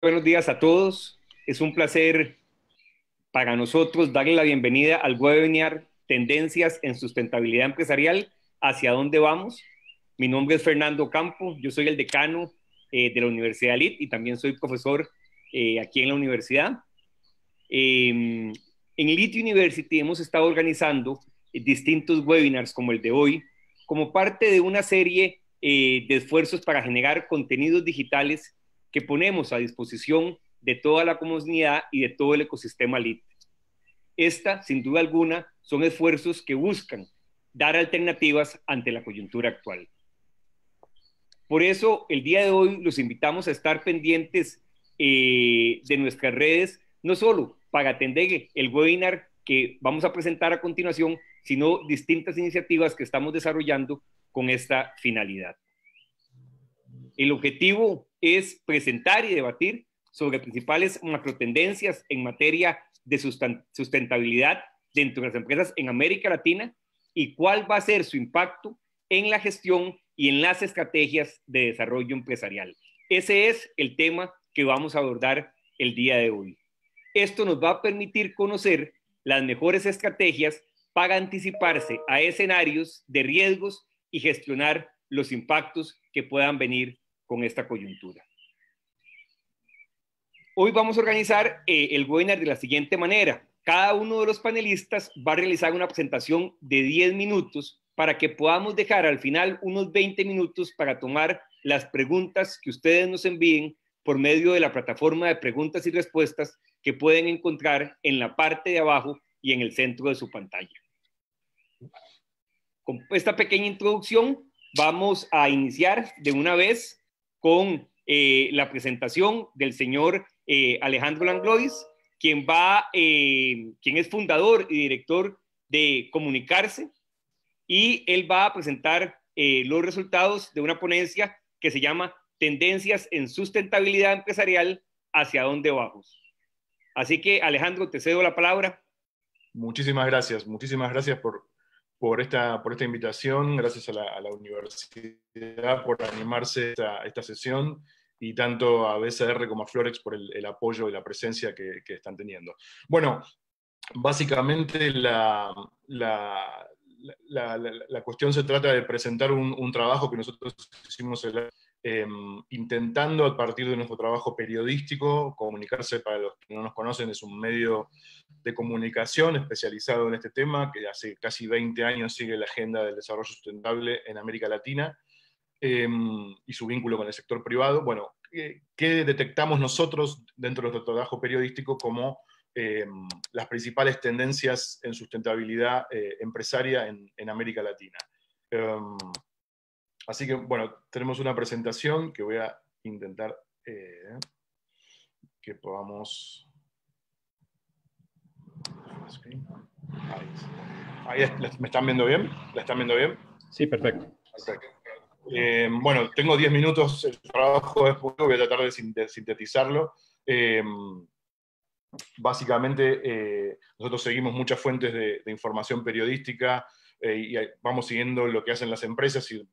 Buenos días a todos. Es un placer para nosotros darle la bienvenida al webinar Tendencias en Sustentabilidad Empresarial, ¿hacia dónde vamos? Mi nombre es Fernando Campo, yo soy el decano de la Universidad LIT y también soy profesor aquí en la universidad. En LIT University hemos estado organizando distintos webinars como el de hoy, como parte de una serie de esfuerzos para generar contenidos digitales que ponemos a disposición de toda la comunidad y de todo el ecosistema LIT. Esta, sin duda alguna, son esfuerzos que buscan dar alternativas ante la coyuntura actual. Por eso, el día de hoy los invitamos a estar pendientes de nuestras redes, no solo para atender el webinar que vamos a presentar a continuación, sino distintas iniciativas que estamos desarrollando con esta finalidad. El objetivo es presentar y debatir sobre principales macrotendencias en materia de sustentabilidad dentro de las empresas en América Latina y cuál va a ser su impacto en la gestión y en las estrategias de desarrollo empresarial. Ese es el tema que vamos a abordar el día de hoy. Esto nos va a permitir conocer las mejores estrategias para anticiparse a escenarios de riesgos y gestionar los impactos que puedan venir con esta coyuntura. Hoy vamos a organizar el webinar de la siguiente manera. Cada uno de los panelistas va a realizar una presentación de 10 minutos para que podamos dejar al final unos 20 minutos para tomar las preguntas que ustedes nos envíen por medio de la plataforma de preguntas y respuestas que pueden encontrar en la parte de abajo y en el centro de su pantalla. Con esta pequeña introducción, vamos a iniciar de una vez con la presentación del señor Alejandro Langlois, quien es fundador y director de Comunicarse, y él va a presentar los resultados de una ponencia que se llama Tendencias en Sustentabilidad Empresarial, ¿hacia dónde vamos? Así que, Alejandro, te cedo la palabra. Muchísimas gracias por esta invitación, gracias a la universidad por animarse a esta sesión, y tanto a BCR como a Florex por el apoyo y la presencia que están teniendo. Bueno, básicamente la cuestión se trata de presentar un trabajo que nosotros hicimos intentando, a partir de nuestro trabajo periodístico. Comunicarse, para los que no nos conocen, es un medio de comunicación especializado en este tema, que hace casi 20 años sigue la agenda del desarrollo sustentable en América Latina, y su vínculo con el sector privado. Bueno, ¿qué detectamos nosotros dentro de nuestro trabajo periodístico como las principales tendencias en sustentabilidad empresaria en América Latina? Así que, bueno, tenemos una presentación que voy a intentar que podamos... Ahí, ¿me están viendo bien? ¿La están viendo bien? Sí, perfecto. Perfecto. Bueno, tengo 10 minutos, el trabajo es muy, voy a tratar de sintetizarlo. Básicamente, nosotros seguimos muchas fuentes de información periodística, y vamos siguiendo lo que hacen las empresas y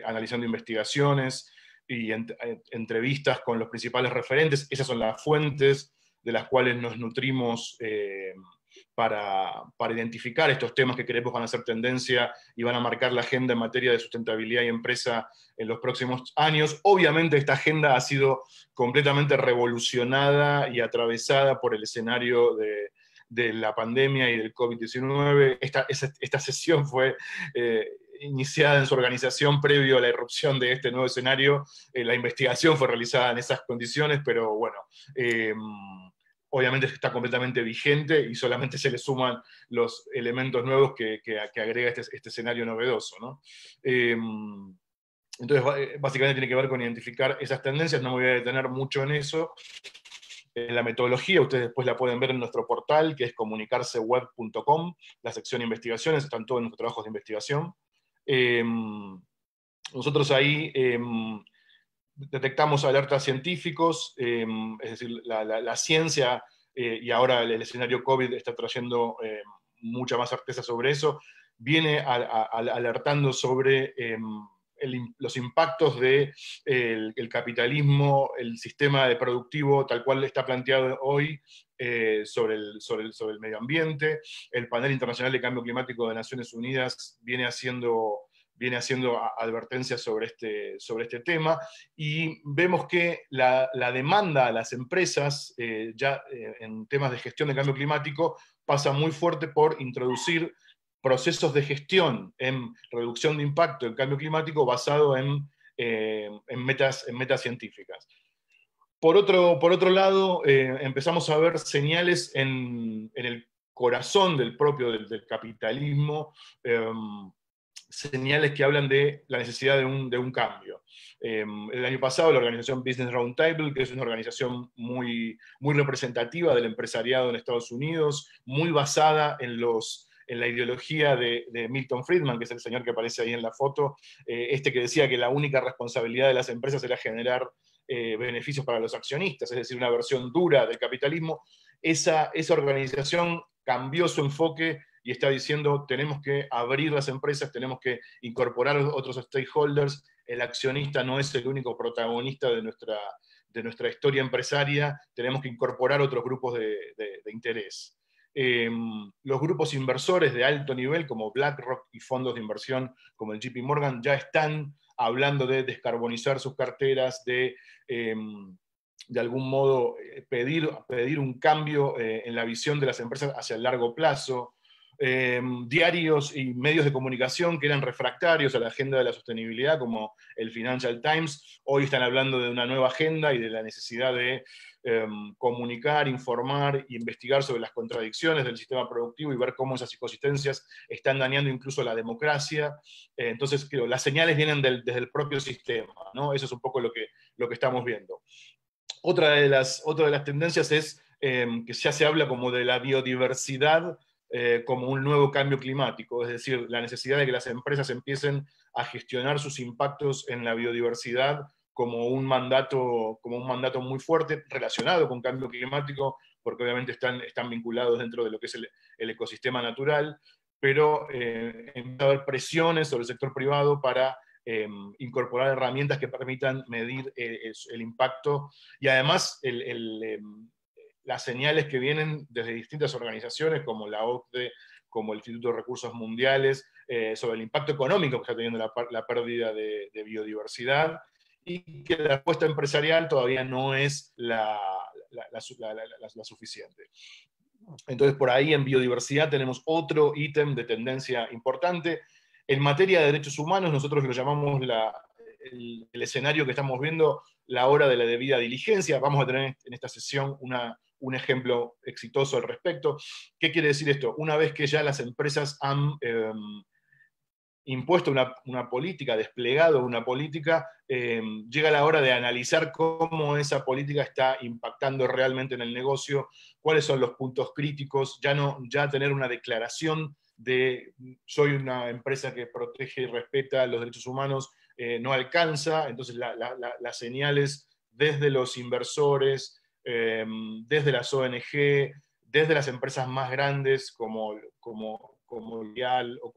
analizando investigaciones y entrevistas con los principales referentes. Esas son las fuentes de las cuales nos nutrimos para identificar estos temas que creemos van a ser tendencia y van a marcar la agenda en materia de sustentabilidad y empresa en los próximos años. Obviamente esta agenda ha sido completamente revolucionada y atravesada por el escenario de la pandemia y del COVID-19. Esta sesión fue iniciada en su organización previo a la irrupción de este nuevo escenario. La investigación fue realizada en esas condiciones, pero bueno, obviamente está completamente vigente y solamente se le suman los elementos nuevos que agrega este escenario novedoso, ¿no? Entonces, básicamente tiene que ver con identificar esas tendencias. No me voy a detener mucho en eso. La metodología ustedes después la pueden ver en nuestro portal, que es comunicarseweb.com, la sección de investigaciones, están todos nuestros trabajos de investigación. Nosotros ahí detectamos alertas científicos, es decir, la ciencia, y ahora el escenario COVID está trayendo mucha más certeza sobre eso, viene alertando sobre los impactos del el capitalismo, el sistema de productivo tal cual está planteado hoy sobre el medio ambiente. El Panel Internacional de Cambio Climático de Naciones Unidas viene haciendo advertencias sobre este tema, y vemos que la demanda a las empresas en temas de gestión de cambio climático pasa muy fuerte por introducir procesos de gestión en reducción de impacto del cambio climático basado en metas científicas. Por otro lado, empezamos a ver señales en el corazón del capitalismo, señales que hablan de la necesidad de un cambio. El año pasado la organización Business Roundtable, que es una organización muy representativa del empresariado en Estados Unidos, muy basada en la ideología de Milton Friedman, que es el señor que aparece ahí en la foto, que decía que la única responsabilidad de las empresas era generar beneficios para los accionistas, es decir, una versión dura del capitalismo. Esa organización cambió su enfoque y está diciendo: tenemos que abrir las empresas, tenemos que incorporar otros stakeholders, el accionista no es el único protagonista de nuestra historia empresaria, tenemos que incorporar otros grupos de interés. Los grupos inversores de alto nivel, como BlackRock, y fondos de inversión como el JP Morgan, ya están hablando de descarbonizar sus carteras, de algún modo pedir un cambio en la visión de las empresas hacia el largo plazo. Diarios y medios de comunicación que eran refractarios a la agenda de la sostenibilidad, como el Financial Times, hoy están hablando de una nueva agenda y de la necesidad de comunicar, informar e investigar sobre las contradicciones del sistema productivo y ver cómo esas inconsistencias están dañando incluso la democracia. Entonces, creo, las señales vienen desde el propio sistema, ¿no? Eso es un poco lo que estamos viendo. Otra de las tendencias es que ya se habla como de la biodiversidad como un nuevo cambio climático, es decir, la necesidad de que las empresas empiecen a gestionar sus impactos en la biodiversidad como un mandato muy fuerte relacionado con cambio climático, porque obviamente están vinculados dentro de lo que es el ecosistema natural, pero empieza a haber presiones sobre el sector privado para incorporar herramientas que permitan medir el impacto, y además las señales que vienen desde distintas organizaciones como la OCDE, como el Instituto de Recursos Mundiales, sobre el impacto económico que está teniendo la pérdida de biodiversidad, y que la apuesta empresarial todavía no es la suficiente. Entonces, por ahí en biodiversidad tenemos otro ítem de tendencia importante. En materia de derechos humanos, nosotros lo llamamos el escenario que estamos viendo, la hora de la debida diligencia. Vamos a tener en esta sesión un ejemplo exitoso al respecto. ¿Qué quiere decir esto? Una vez que ya las empresas han impuesto una política, desplegado una política, llega la hora de analizar cómo esa política está impactando realmente en el negocio, cuáles son los puntos críticos, ya tener una declaración de soy una empresa que protege y respeta los derechos humanos, no alcanza. Entonces las señales desde los inversores, desde las ONG, desde las empresas más grandes como L'Oréal o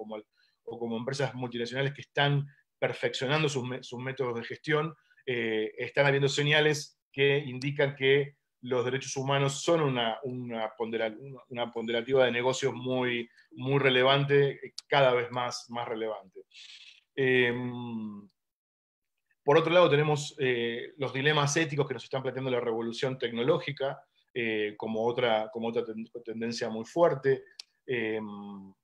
como empresas multinacionales que están perfeccionando sus métodos de gestión, están habiendo señales que indican que los derechos humanos son una ponderativa de negocios muy relevante, cada vez más relevante. Por otro lado, tenemos los dilemas éticos que nos están planteando la revolución tecnológica, como otra tendencia muy fuerte.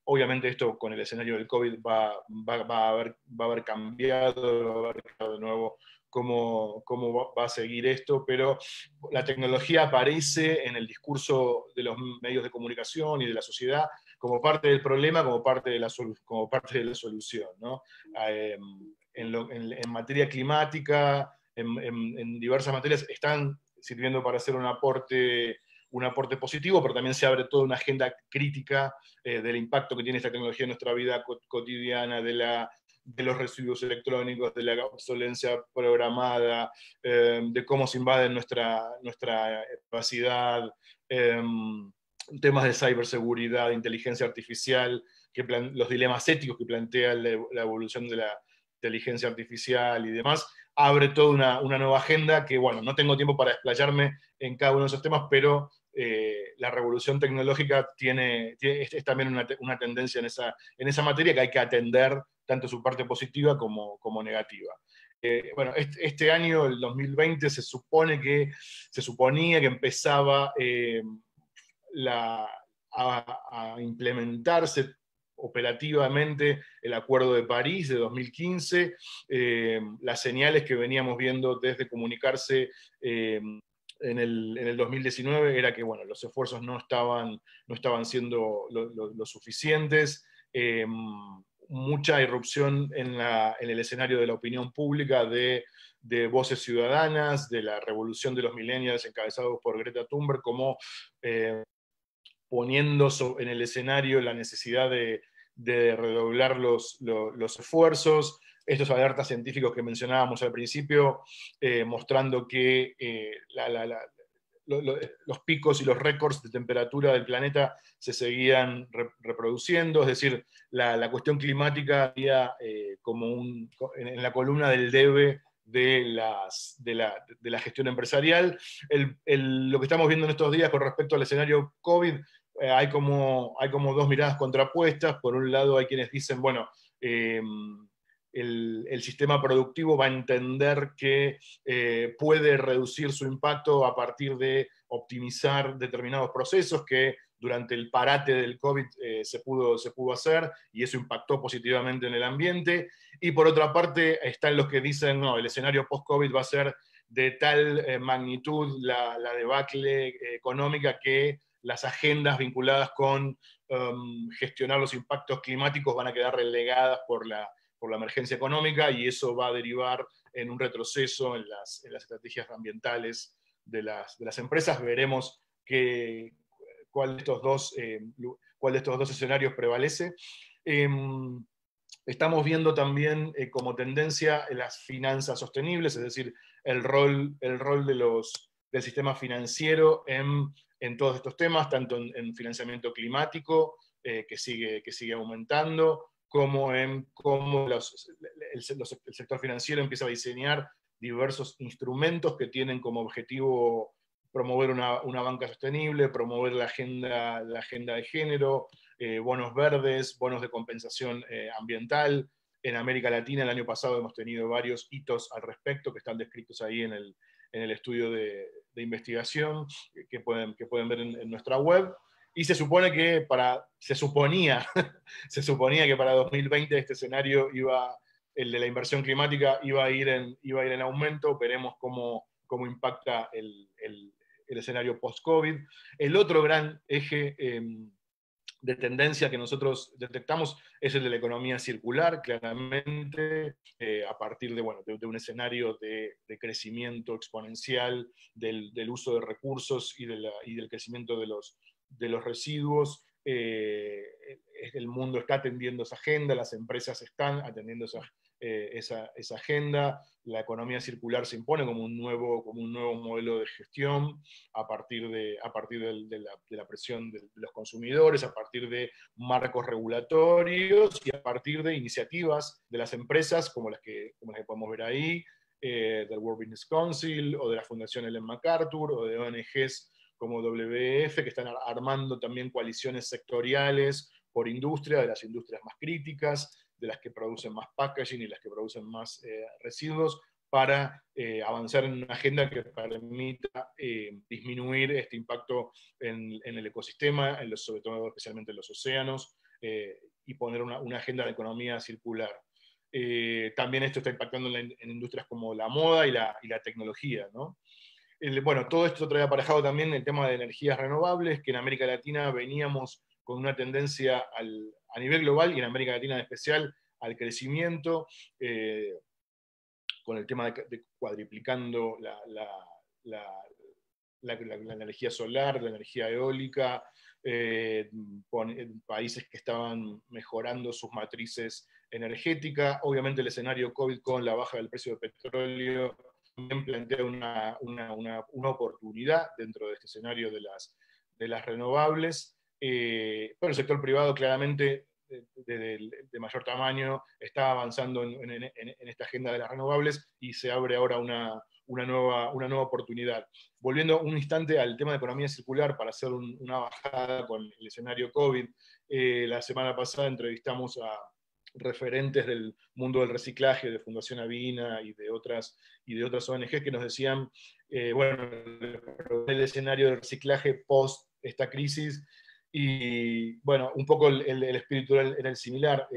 Obviamente esto con el escenario del COVID va a haber cambiado, va a haber cambiado de nuevo cómo va a seguir esto, pero la tecnología aparece en el discurso de los medios de comunicación y de la sociedad como parte del problema, como parte de la solución, ¿no? En materia climática, en diversas materias, están sirviendo para hacer un aporte positivo, pero también se abre toda una agenda crítica del impacto que tiene esta tecnología en nuestra vida cotidiana, de los residuos electrónicos, de la obsolencia programada, de cómo se invade nuestra capacidad, temas de ciberseguridad, de inteligencia artificial, los dilemas éticos que plantea la evolución de inteligencia artificial y demás, abre toda una nueva agenda que, bueno, no tengo tiempo para desplayarme en cada uno de esos temas, pero la revolución tecnológica es también una tendencia en esa materia que hay que atender tanto su parte positiva como negativa. Bueno, este año, el 2020, se suponía que empezaba a implementarse operativamente el Acuerdo de París de 2015, las señales que veníamos viendo desde comunicarse en el 2019 era que, bueno, los esfuerzos no estaban siendo lo suficientes, mucha irrupción en el escenario de la opinión pública de voces ciudadanas, de la revolución de los millennials encabezados por Greta Thunberg, como poniendo en el escenario la necesidad de redoblar los esfuerzos, estos alertas científicos que mencionábamos al principio, mostrando que los picos y los récords de temperatura del planeta se seguían reproduciendo, es decir, la cuestión climática había como en la columna del debe de la gestión empresarial. Lo que estamos viendo en estos días con respecto al escenario COVID, hay como dos miradas contrapuestas. Por un lado hay quienes dicen, bueno, el sistema productivo va a entender que puede reducir su impacto a partir de optimizar determinados procesos que durante el parate del COVID se pudo hacer, y eso impactó positivamente en el ambiente. Y por otra parte están los que dicen, no, el escenario post-COVID va a ser de tal magnitud la debacle económica que las agendas vinculadas con gestionar los impactos climáticos van a quedar relegadas por la emergencia económica, y eso va a derivar en un retroceso en las estrategias ambientales de las empresas. Veremos cuál de estos dos escenarios prevalece. Estamos viendo también como tendencia las finanzas sostenibles, es decir, el rol del sistema financiero en todos estos temas, tanto en financiamiento climático, que sigue aumentando, como en cómo el sector financiero empieza a diseñar diversos instrumentos que tienen como objetivo promover una banca sostenible, promover la agenda de género, bonos verdes, bonos de compensación ambiental. En América Latina el año pasado hemos tenido varios hitos al respecto que están descritos ahí en el estudio de investigación que pueden ver en nuestra web. Y se suponía que para 2020 este escenario el de la inversión climática iba a ir en aumento. Veremos cómo impacta el escenario post-COVID. El otro gran eje de tendencia que nosotros detectamos es el de la economía circular, claramente, a partir de un escenario de crecimiento exponencial del uso de recursos y del crecimiento de los residuos. El mundo está atendiendo esa agenda, las empresas están atendiendo esa agenda. La economía circular se impone como un nuevo modelo de gestión a partir de la presión de los consumidores, a partir de marcos regulatorios y a partir de iniciativas de las empresas como las que podemos ver ahí, del World Business Council o de la Fundación Ellen MacArthur o de ONGs como WWF, que están armando también coaliciones sectoriales por industria, de las industrias más críticas, de las que producen más packaging y las que producen más residuos, para avanzar en una agenda que permita disminuir este impacto en el ecosistema, sobre todo especialmente en los océanos, y poner una agenda de economía circular. También esto está impactando en industrias como la moda y la tecnología, ¿no? Bueno, todo esto trae aparejado también el tema de energías renovables, que en América Latina veníamos con una tendencia a nivel global y en América Latina en especial al crecimiento, con el tema de cuadriplicando la energía solar, la energía eólica, países que estaban mejorando sus matrices energéticas. Obviamente el escenario COVID con la baja del precio del petróleo también plantea una oportunidad dentro de este escenario de las renovables. Pero el sector privado claramente de mayor tamaño está avanzando en esta agenda de las renovables y se abre ahora una nueva oportunidad. Volviendo un instante al tema de economía circular para hacer una bajada con el escenario COVID, la semana pasada entrevistamos a referentes del mundo del reciclaje, de Fundación Avina y de otras ONG que nos decían, bueno, el escenario del reciclaje post esta crisis, y bueno, un poco el espíritu era el similar.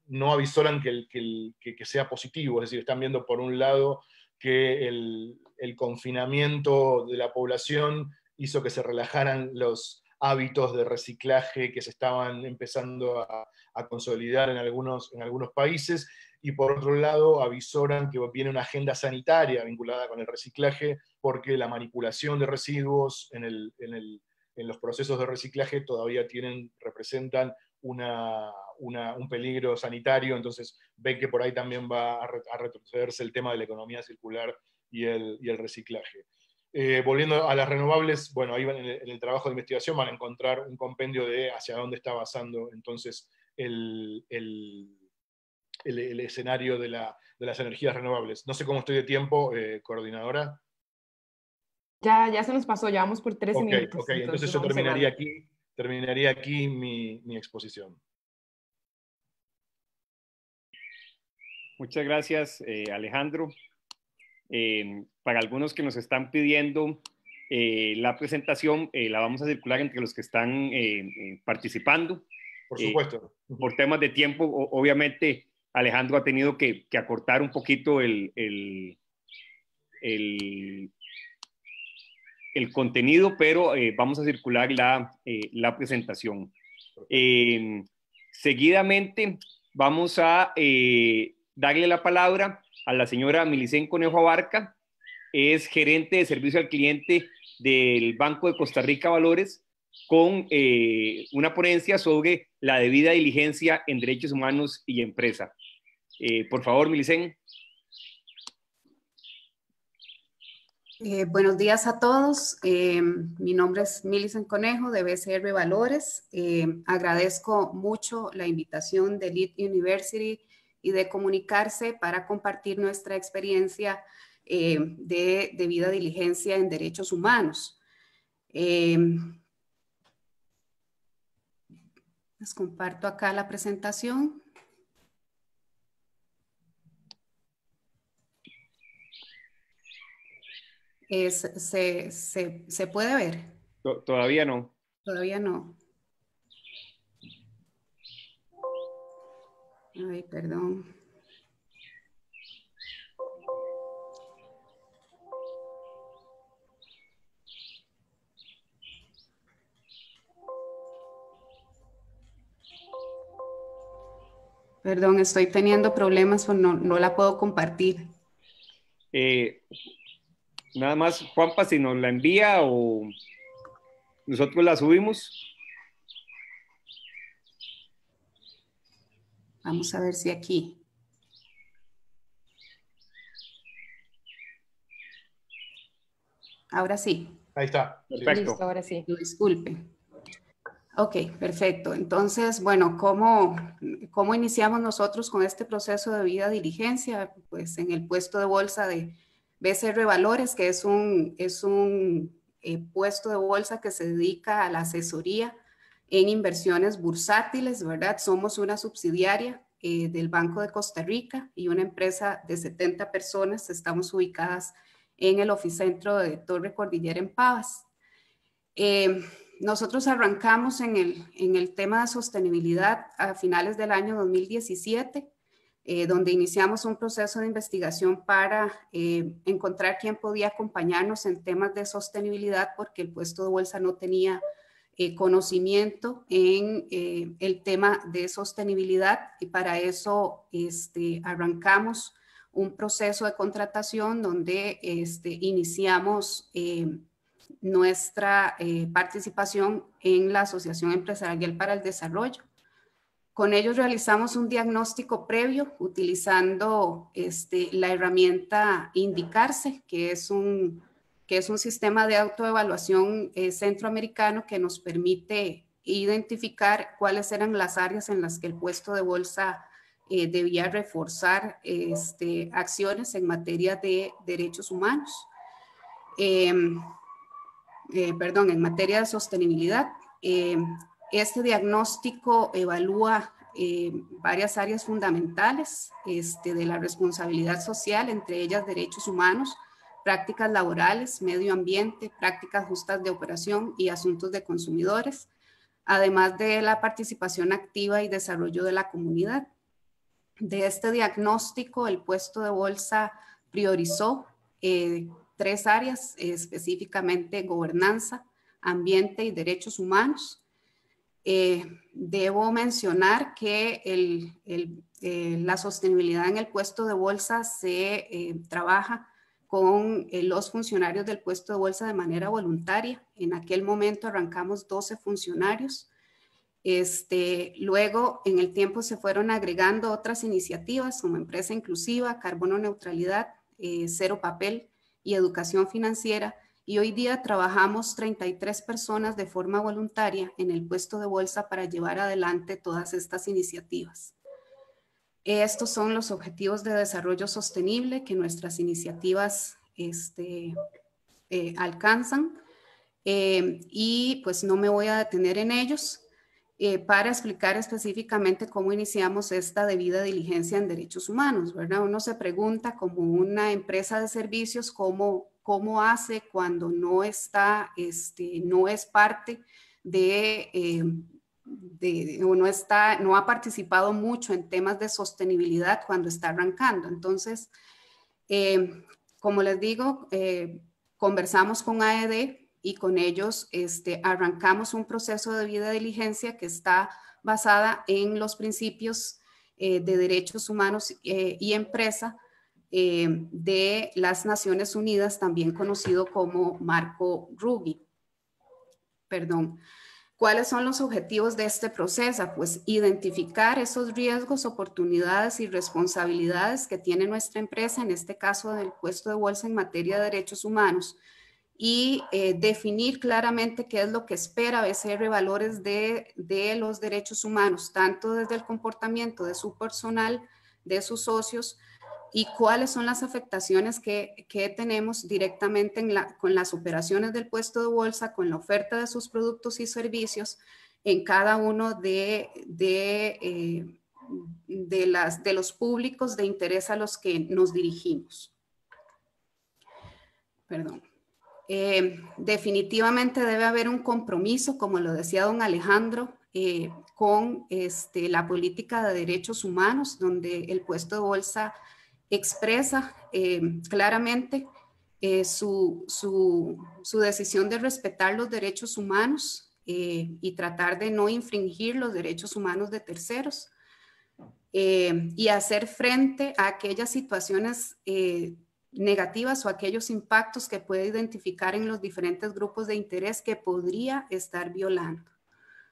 No avisoran que sea positivo, es decir, están viendo por un lado que el confinamiento de la población hizo que se relajaran los hábitos de reciclaje que se estaban empezando a consolidar en algunos países, y por otro lado avisoran que viene una agenda sanitaria vinculada con el reciclaje, porque la manipulación de residuos en los procesos de reciclaje todavía representan un peligro sanitario, entonces ven que por ahí también va a retrocederse el tema de la economía circular y el reciclaje. Volviendo a las renovables, bueno, ahí en el trabajo de investigación van a encontrar un compendio de hacia dónde está basando entonces el escenario de las energías renovables. No sé cómo estoy de tiempo, coordinadora. Ya se nos pasó, ya vamos por 13 minutos. Ok, entonces yo terminaría aquí mi exposición. Muchas gracias, Alejandro. Para algunos que nos están pidiendo la presentación, la vamos a circular entre los que están participando. Por supuesto. Por temas de tiempo, obviamente, Alejandro ha tenido que acortar un poquito el contenido, pero vamos a circular la presentación. Seguidamente vamos a darle la palabra a la señora Milicen Conejo Abarca, es gerente de servicio al cliente del Banco de Costa Rica Valores, con una ponencia sobre la debida diligencia en derechos humanos y empresa. Por favor, Milicen. Buenos días a todos. Mi nombre es Milicen Conejo de BCR Valores. Agradezco mucho la invitación de Lead University y de Comunicarse para compartir nuestra experiencia de debida diligencia en derechos humanos. Les comparto acá la presentación. ¿Se puede ver? Todavía no. Todavía no. Ay, perdón. Perdón, estoy teniendo problemas, pues no la puedo compartir. Nada más, Juanpa, si nos la envía o nosotros la subimos. Vamos a ver si aquí. Ahora sí. Ahí está. Perfecto. Listo, ahora sí. Disculpe. Ok, perfecto. Entonces, bueno, ¿cómo iniciamos nosotros con este proceso de debida diligencia? Pues en el puesto de bolsa de BCR Valores, que es un puesto de bolsa que se dedica a la asesoría en inversiones bursátiles, ¿verdad? Somos una subsidiaria del Banco de Costa Rica y una empresa de 70 personas. Estamos ubicadas en el oficentro de Torre Cordillera en Pavas. Nosotros arrancamos en el tema de sostenibilidad a finales del año 2017, donde iniciamos un proceso de investigación para encontrar quién podía acompañarnos en temas de sostenibilidad, porque el puesto de bolsa no tenía conocimiento en el tema de sostenibilidad, y para eso arrancamos un proceso de contratación donde iniciamos nuestra participación en la Asociación Empresarial para el Desarrollo. Con ellos realizamos un diagnóstico previo utilizando la herramienta Indicarse, que es un sistema de autoevaluación centroamericano que nos permite identificar cuáles eran las áreas en las que el puesto de bolsa debía reforzar acciones en materia de derechos humanos, en materia de sostenibilidad. Este diagnóstico evalúa varias áreas fundamentales de la responsabilidad social, entre ellas derechos humanos, prácticas laborales, medio ambiente, prácticas justas de operación y asuntos de consumidores, además de la participación activa y desarrollo de la comunidad. De este diagnóstico, el puesto de bolsa priorizó 3 áreas, específicamente gobernanza, ambiente y derechos humanos. Debo mencionar que la sostenibilidad en el puesto de bolsa se trabaja con los funcionarios del puesto de bolsa de manera voluntaria. En aquel momento arrancamos 12 funcionarios. Luego, en el tiempo se fueron agregando otras iniciativas como empresa inclusiva, carbono neutralidad, cero papel y educación financiera. Y hoy día trabajamos 33 personas de forma voluntaria en el puesto de bolsa para llevar adelante todas estas iniciativas. Estos son los objetivos de desarrollo sostenible que nuestras iniciativas alcanzan, y pues no me voy a detener en ellos para explicar específicamente cómo iniciamos esta debida diligencia en derechos humanos, ¿verdad? Uno se pregunta como una empresa de servicios cómo hace cuando no está, no es parte no ha participado mucho en temas de sostenibilidad cuando está arrancando. Entonces, como les digo, conversamos con AED y con ellos arrancamos un proceso de debida diligencia que está basada en los principios de derechos humanos y empresa de las Naciones Unidas, también conocido como Marco Rubio. ¿Cuáles son los objetivos de este proceso? Pues identificar esos riesgos, oportunidades y responsabilidades que tiene nuestra empresa, en este caso del puesto de bolsa en materia de derechos humanos, y definir claramente qué es lo que espera BCR Valores de los derechos humanos, tanto desde el comportamiento de su personal, de sus socios, y cuáles son las afectaciones que tenemos directamente con las operaciones del puesto de bolsa, con la oferta de sus productos y servicios en cada uno de los públicos de interés a los que nos dirigimos. Definitivamente debe haber un compromiso, como lo decía don Alejandro, con la política de derechos humanos, donde el puesto de bolsa expresa claramente su decisión de respetar los derechos humanos y tratar de no infringir los derechos humanos de terceros y hacer frente a aquellas situaciones negativas o aquellos impactos que puede identificar en los diferentes grupos de interés que podría estar violando,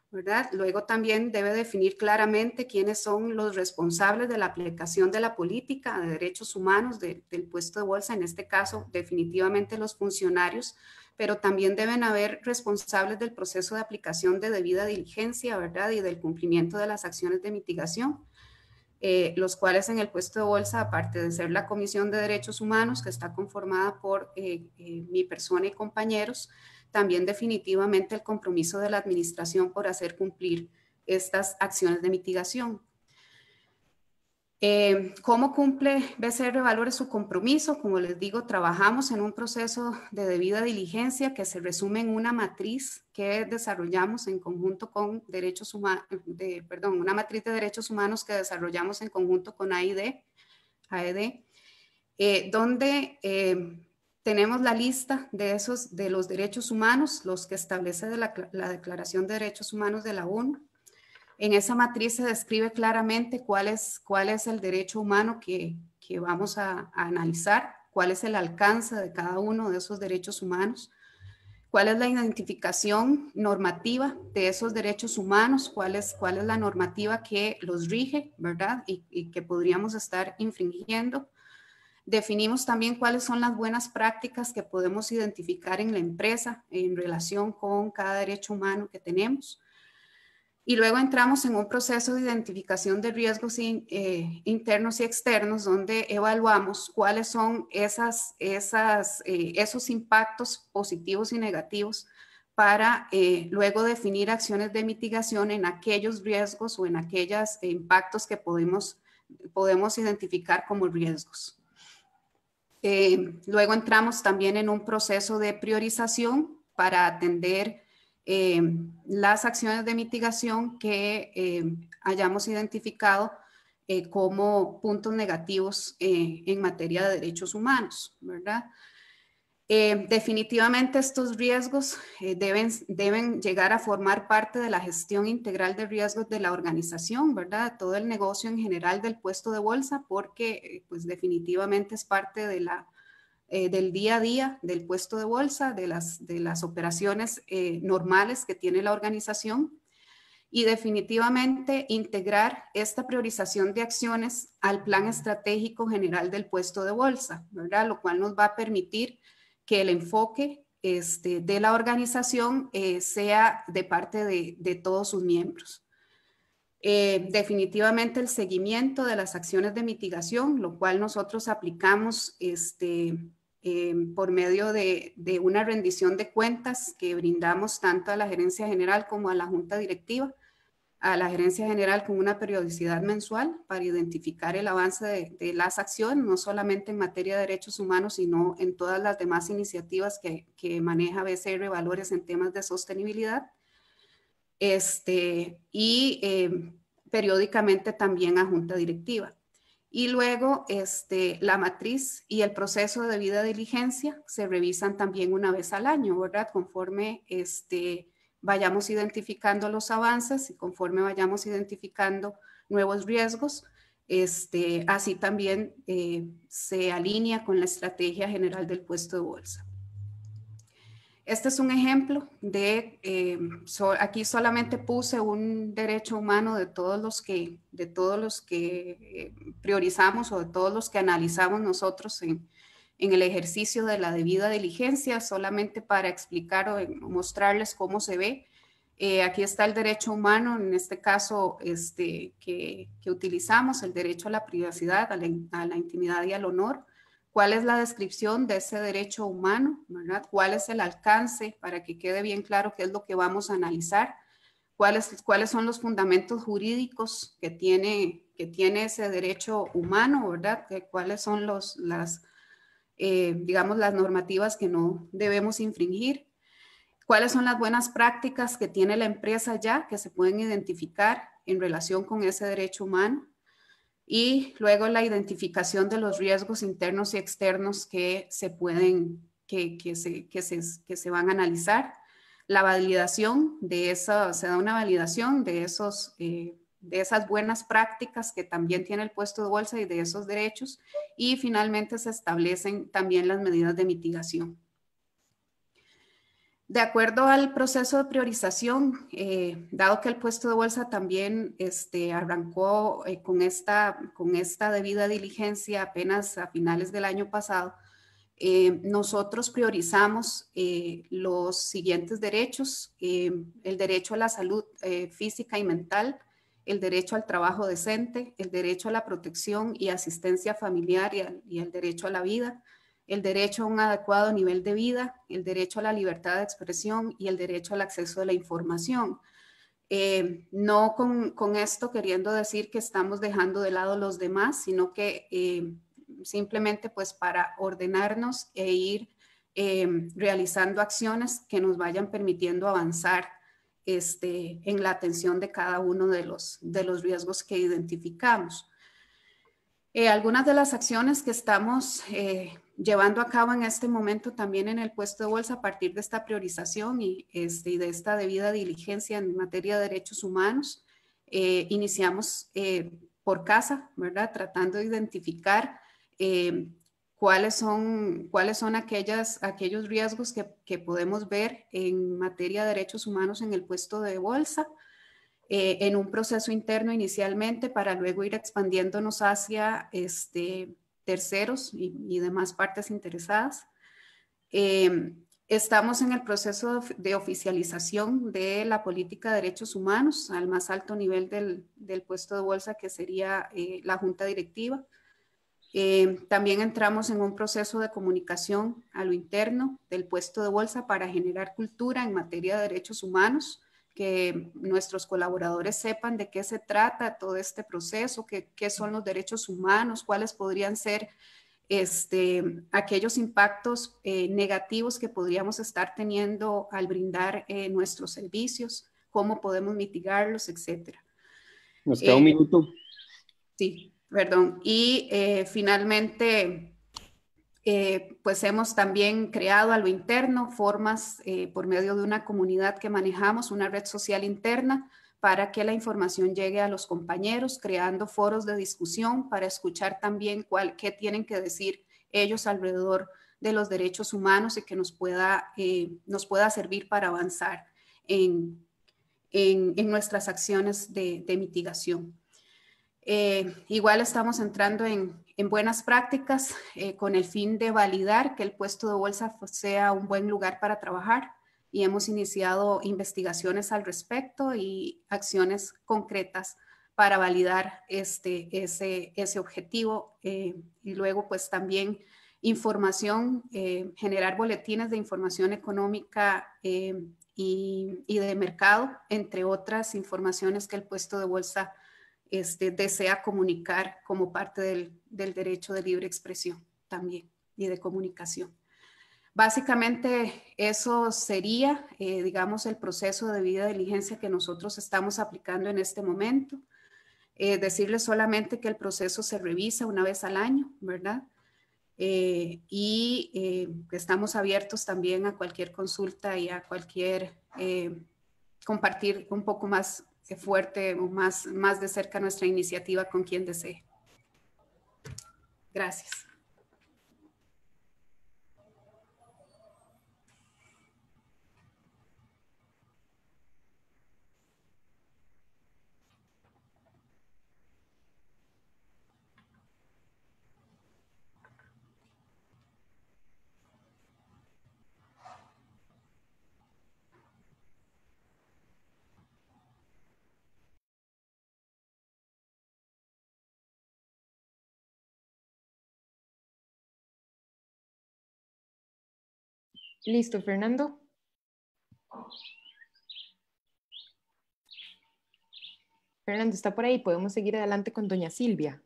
¿verdad? Luego también debe definir claramente quiénes son los responsables de la aplicación de la política de derechos humanos del puesto de bolsa, en este caso definitivamente los funcionarios, pero también deben haber responsables del proceso de aplicación de debida diligencia, ¿verdad? Y del cumplimiento de las acciones de mitigación, los cuales en el puesto de bolsa, aparte de ser la Comisión de Derechos Humanos, que está conformada por mi persona y compañeros, también definitivamente el compromiso de la administración por hacer cumplir estas acciones de mitigación. ¿Cómo cumple BCR Valores su compromiso? Como les digo, trabajamos en un proceso de debida diligencia que se resume en una matriz que desarrollamos en conjunto con derechos humanos, una matriz de derechos humanos que desarrollamos en conjunto con AED, donde tenemos la lista de los derechos humanos, los que establece la Declaración de Derechos Humanos de la ONU. En esa matriz se describe claramente cuál es el derecho humano que vamos a analizar, cuál es el alcance de cada uno de esos derechos humanos, cuál es la identificación normativa de esos derechos humanos, cuál es la normativa que los rige, ¿verdad? Y que podríamos estar infringiendo. Definimos también cuáles son las buenas prácticas que podemos identificar en la empresa en relación con cada derecho humano que tenemos. Y luego entramos en un proceso de identificación de riesgos internos y externos, donde evaluamos cuáles son esos impactos positivos y negativos para luego definir acciones de mitigación en aquellos riesgos o en aquellos impactos que podemos identificar como riesgos. Luego entramos también en un proceso de priorización para atender las acciones de mitigación que hayamos identificado como puntos negativos en materia de derechos humanos, ¿verdad? Definitivamente estos riesgos deben llegar a formar parte de la gestión integral de riesgos de la organización, ¿verdad? Todo el negocio en general del puesto de bolsa, porque pues definitivamente es parte de del día a día del puesto de bolsa, de las operaciones normales que tiene la organización, y definitivamente integrar esta priorización de acciones al plan estratégico general del puesto de bolsa, ¿verdad? Lo cual nos va a permitir que el enfoque de la organización sea de parte de todos sus miembros. Definitivamente el seguimiento de las acciones de mitigación, lo cual nosotros aplicamos por medio de una rendición de cuentas que brindamos tanto a la gerencia general como a la junta directiva, a la gerencia general con una periodicidad mensual para identificar el avance de las acciones, no solamente en materia de derechos humanos, sino en todas las demás iniciativas que maneja BCR Valores en temas de sostenibilidad. Periódicamente también a junta directiva. Y luego la matriz y el proceso de debida diligencia se revisan también una vez al año, ¿verdad? Conforme vayamos identificando los avances y conforme vayamos identificando nuevos riesgos, así también se alinea con la estrategia general del puesto de bolsa. Este es un ejemplo de, aquí solamente puse un derecho humano de todos los que priorizamos o de todos los que analizamos nosotros en el ejercicio de la debida diligencia, solamente para explicar o mostrarles cómo se ve. Aquí está el derecho humano, en este caso que utilizamos, el derecho a la privacidad, a la intimidad y al honor. ¿Cuál es la descripción de ese derecho humano? ¿Verdad? ¿Cuál es el alcance? Para que quede bien claro qué es lo que vamos a analizar. ¿Cuáles son los fundamentos jurídicos que tiene ese derecho humano? ¿Verdad? ¿Cuáles son digamos, las normativas que no debemos infringir? ¿Cuáles son las buenas prácticas que tiene la empresa ya que se pueden identificar en relación con ese derecho humano? Y luego la identificación de los riesgos internos y externos que se van a analizar. La validación de esa, se da una validación de esas buenas prácticas que también tiene el puesto de bolsa y de esos derechos. Y finalmente se establecen también las medidas de mitigación. De acuerdo al proceso de priorización, dado que el puesto de bolsa también arrancó con esta debida diligencia apenas a finales del año pasado, nosotros priorizamos los siguientes derechos: el derecho a la salud física y mental, el derecho al trabajo decente, el derecho a la protección y asistencia familiar y el derecho a la vida, el derecho a un adecuado nivel de vida, el derecho a la libertad de expresión y el derecho al acceso a la información. No con esto queriendo decir que estamos dejando de lado los demás, sino que simplemente pues para ordenarnos e ir realizando acciones que nos vayan permitiendo avanzar en la atención de cada uno de los riesgos que identificamos. Algunas de las acciones que estamos llevando a cabo en este momento también en el puesto de bolsa a partir de esta priorización y de esta debida diligencia en materia de derechos humanos, iniciamos por casa, ¿verdad? Tratando de identificar cuáles son aquellos riesgos que podemos ver en materia de derechos humanos en el puesto de bolsa. En un proceso interno inicialmente para luego ir expandiéndonos hacia terceros y demás partes interesadas. Estamos en el proceso de oficialización de la política de derechos humanos al más alto nivel del puesto de bolsa, que sería la junta directiva. También entramos en un proceso de comunicación a lo interno del puesto de bolsa para generar cultura en materia de derechos humanos, que nuestros colaboradores sepan de qué se trata todo este proceso, qué son los derechos humanos, cuáles podrían ser aquellos impactos negativos que podríamos estar teniendo al brindar nuestros servicios, cómo podemos mitigarlos, etcétera. Nos queda un minuto. Sí, perdón. Y finalmente, pues hemos también creado a lo interno formas por medio de una comunidad que manejamos, una red social interna, para que la información llegue a los compañeros, creando foros de discusión para escuchar también qué tienen que decir ellos alrededor de los derechos humanos y que nos pueda servir para avanzar en nuestras acciones de mitigación. Igual estamos entrando en buenas prácticas con el fin de validar que el puesto de bolsa sea un buen lugar para trabajar, y hemos iniciado investigaciones al respecto y acciones concretas para validar ese objetivo, y luego pues también información, generar boletines de información económica y de mercado, entre otras informaciones que el puesto de bolsa desea comunicar como parte del derecho de libre expresión también y de comunicación. Básicamente eso sería, digamos, el proceso de debida diligencia que nosotros estamos aplicando en este momento. Decirles solamente que el proceso se revisa una vez al año, ¿verdad? Y estamos abiertos también a cualquier consulta y a cualquier compartir un poco más fuerte o más de cerca nuestra iniciativa con quien desee. Gracias. Listo, Fernando. Fernando está por ahí, podemos seguir adelante con doña Silvia.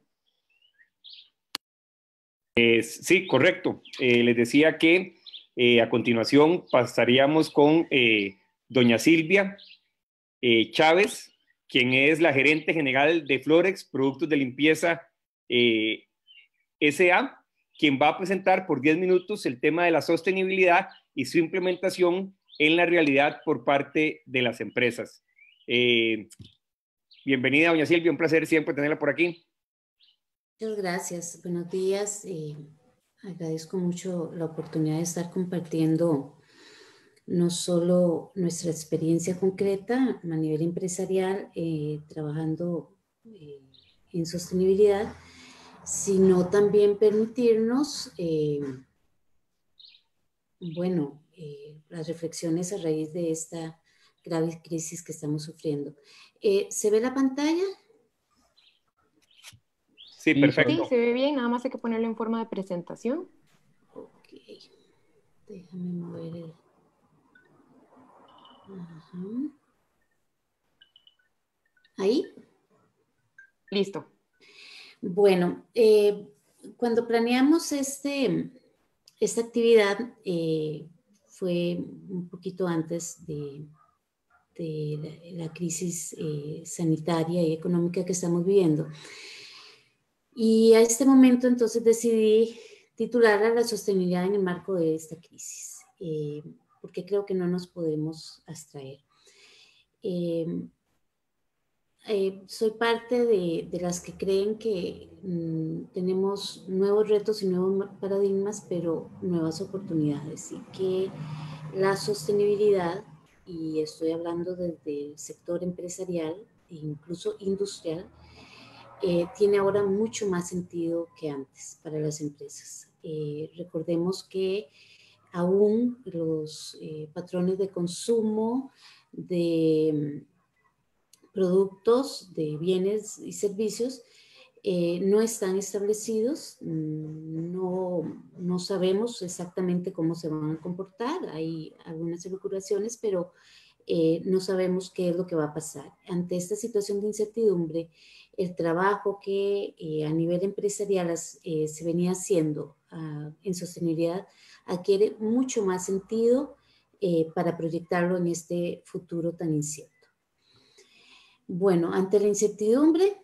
Sí, correcto. Les decía que a continuación pasaríamos con doña Silvia Chávez, quien es la gerente general de Florex, Productos de Limpieza S.A., quien va a presentar por 10 minutos el tema de la sostenibilidad y su implementación en la realidad por parte de las empresas. Bienvenida, doña Silvia, un placer siempre tenerla por aquí. Muchas gracias, buenos días. Agradezco mucho la oportunidad de estar compartiendo no solo nuestra experiencia concreta a nivel empresarial, trabajando en sostenibilidad, sino también permitirnos, las reflexiones a raíz de esta grave crisis que estamos sufriendo. ¿Se ve la pantalla? Sí, perfecto. Sí, se ve bien, nada más hay que ponerlo en forma de presentación. Ok, déjame mover el... Ajá. ¿Ahí? Listo. Bueno, cuando planeamos esta actividad, fue un poquito antes de la crisis sanitaria y económica que estamos viviendo. Y a este momento entonces decidí titularla La sostenibilidad en el marco de esta crisis, porque creo que no nos podemos abstraer. Soy parte de las que creen que tenemos nuevos retos y nuevos paradigmas, pero nuevas oportunidades, y que la sostenibilidad, y estoy hablando desde el sector empresarial e incluso industrial, tiene ahora mucho más sentido que antes para las empresas. Recordemos que aún los patrones de consumo de productos, de bienes y servicios no están establecidos, no sabemos exactamente cómo se van a comportar, hay algunas elucubraciones, pero no sabemos qué es lo que va a pasar. Ante esta situación de incertidumbre, el trabajo que a nivel empresarial se venía haciendo en sostenibilidad adquiere mucho más sentido para proyectarlo en este futuro tan incierto. Bueno, ante la incertidumbre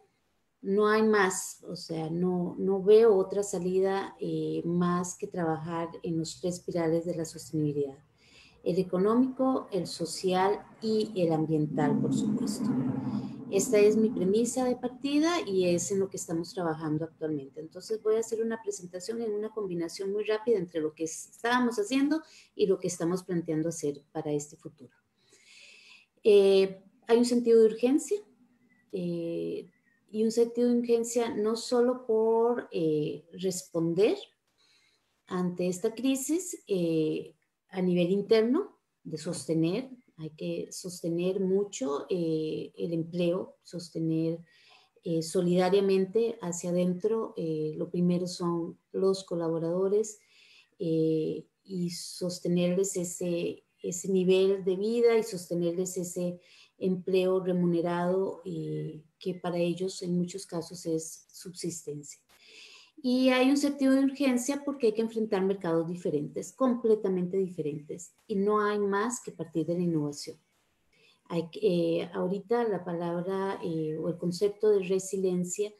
no hay más, o sea, no veo otra salida más que trabajar en los 3 pilares de la sostenibilidad: el económico, el social y el ambiental, por supuesto. Esta es mi premisa de partida y es en lo que estamos trabajando actualmente. Entonces voy a hacer una presentación en una combinación muy rápida entre lo que estábamos haciendo y lo que estamos planteando hacer para este futuro. Hay un sentido de urgencia y un sentido de urgencia no solo por responder ante esta crisis a nivel interno, de sostener, hay que sostener mucho el empleo, sostener solidariamente hacia adentro. Lo primero son los colaboradores y sostenerles ese nivel de vida y sostenerles ese empleo remunerado que para ellos en muchos casos es subsistencia. Y hay un sentido de urgencia porque hay que enfrentar mercados diferentes, completamente diferentes, y no hay más que partir de la innovación. Ahorita la palabra o el concepto de resiliencia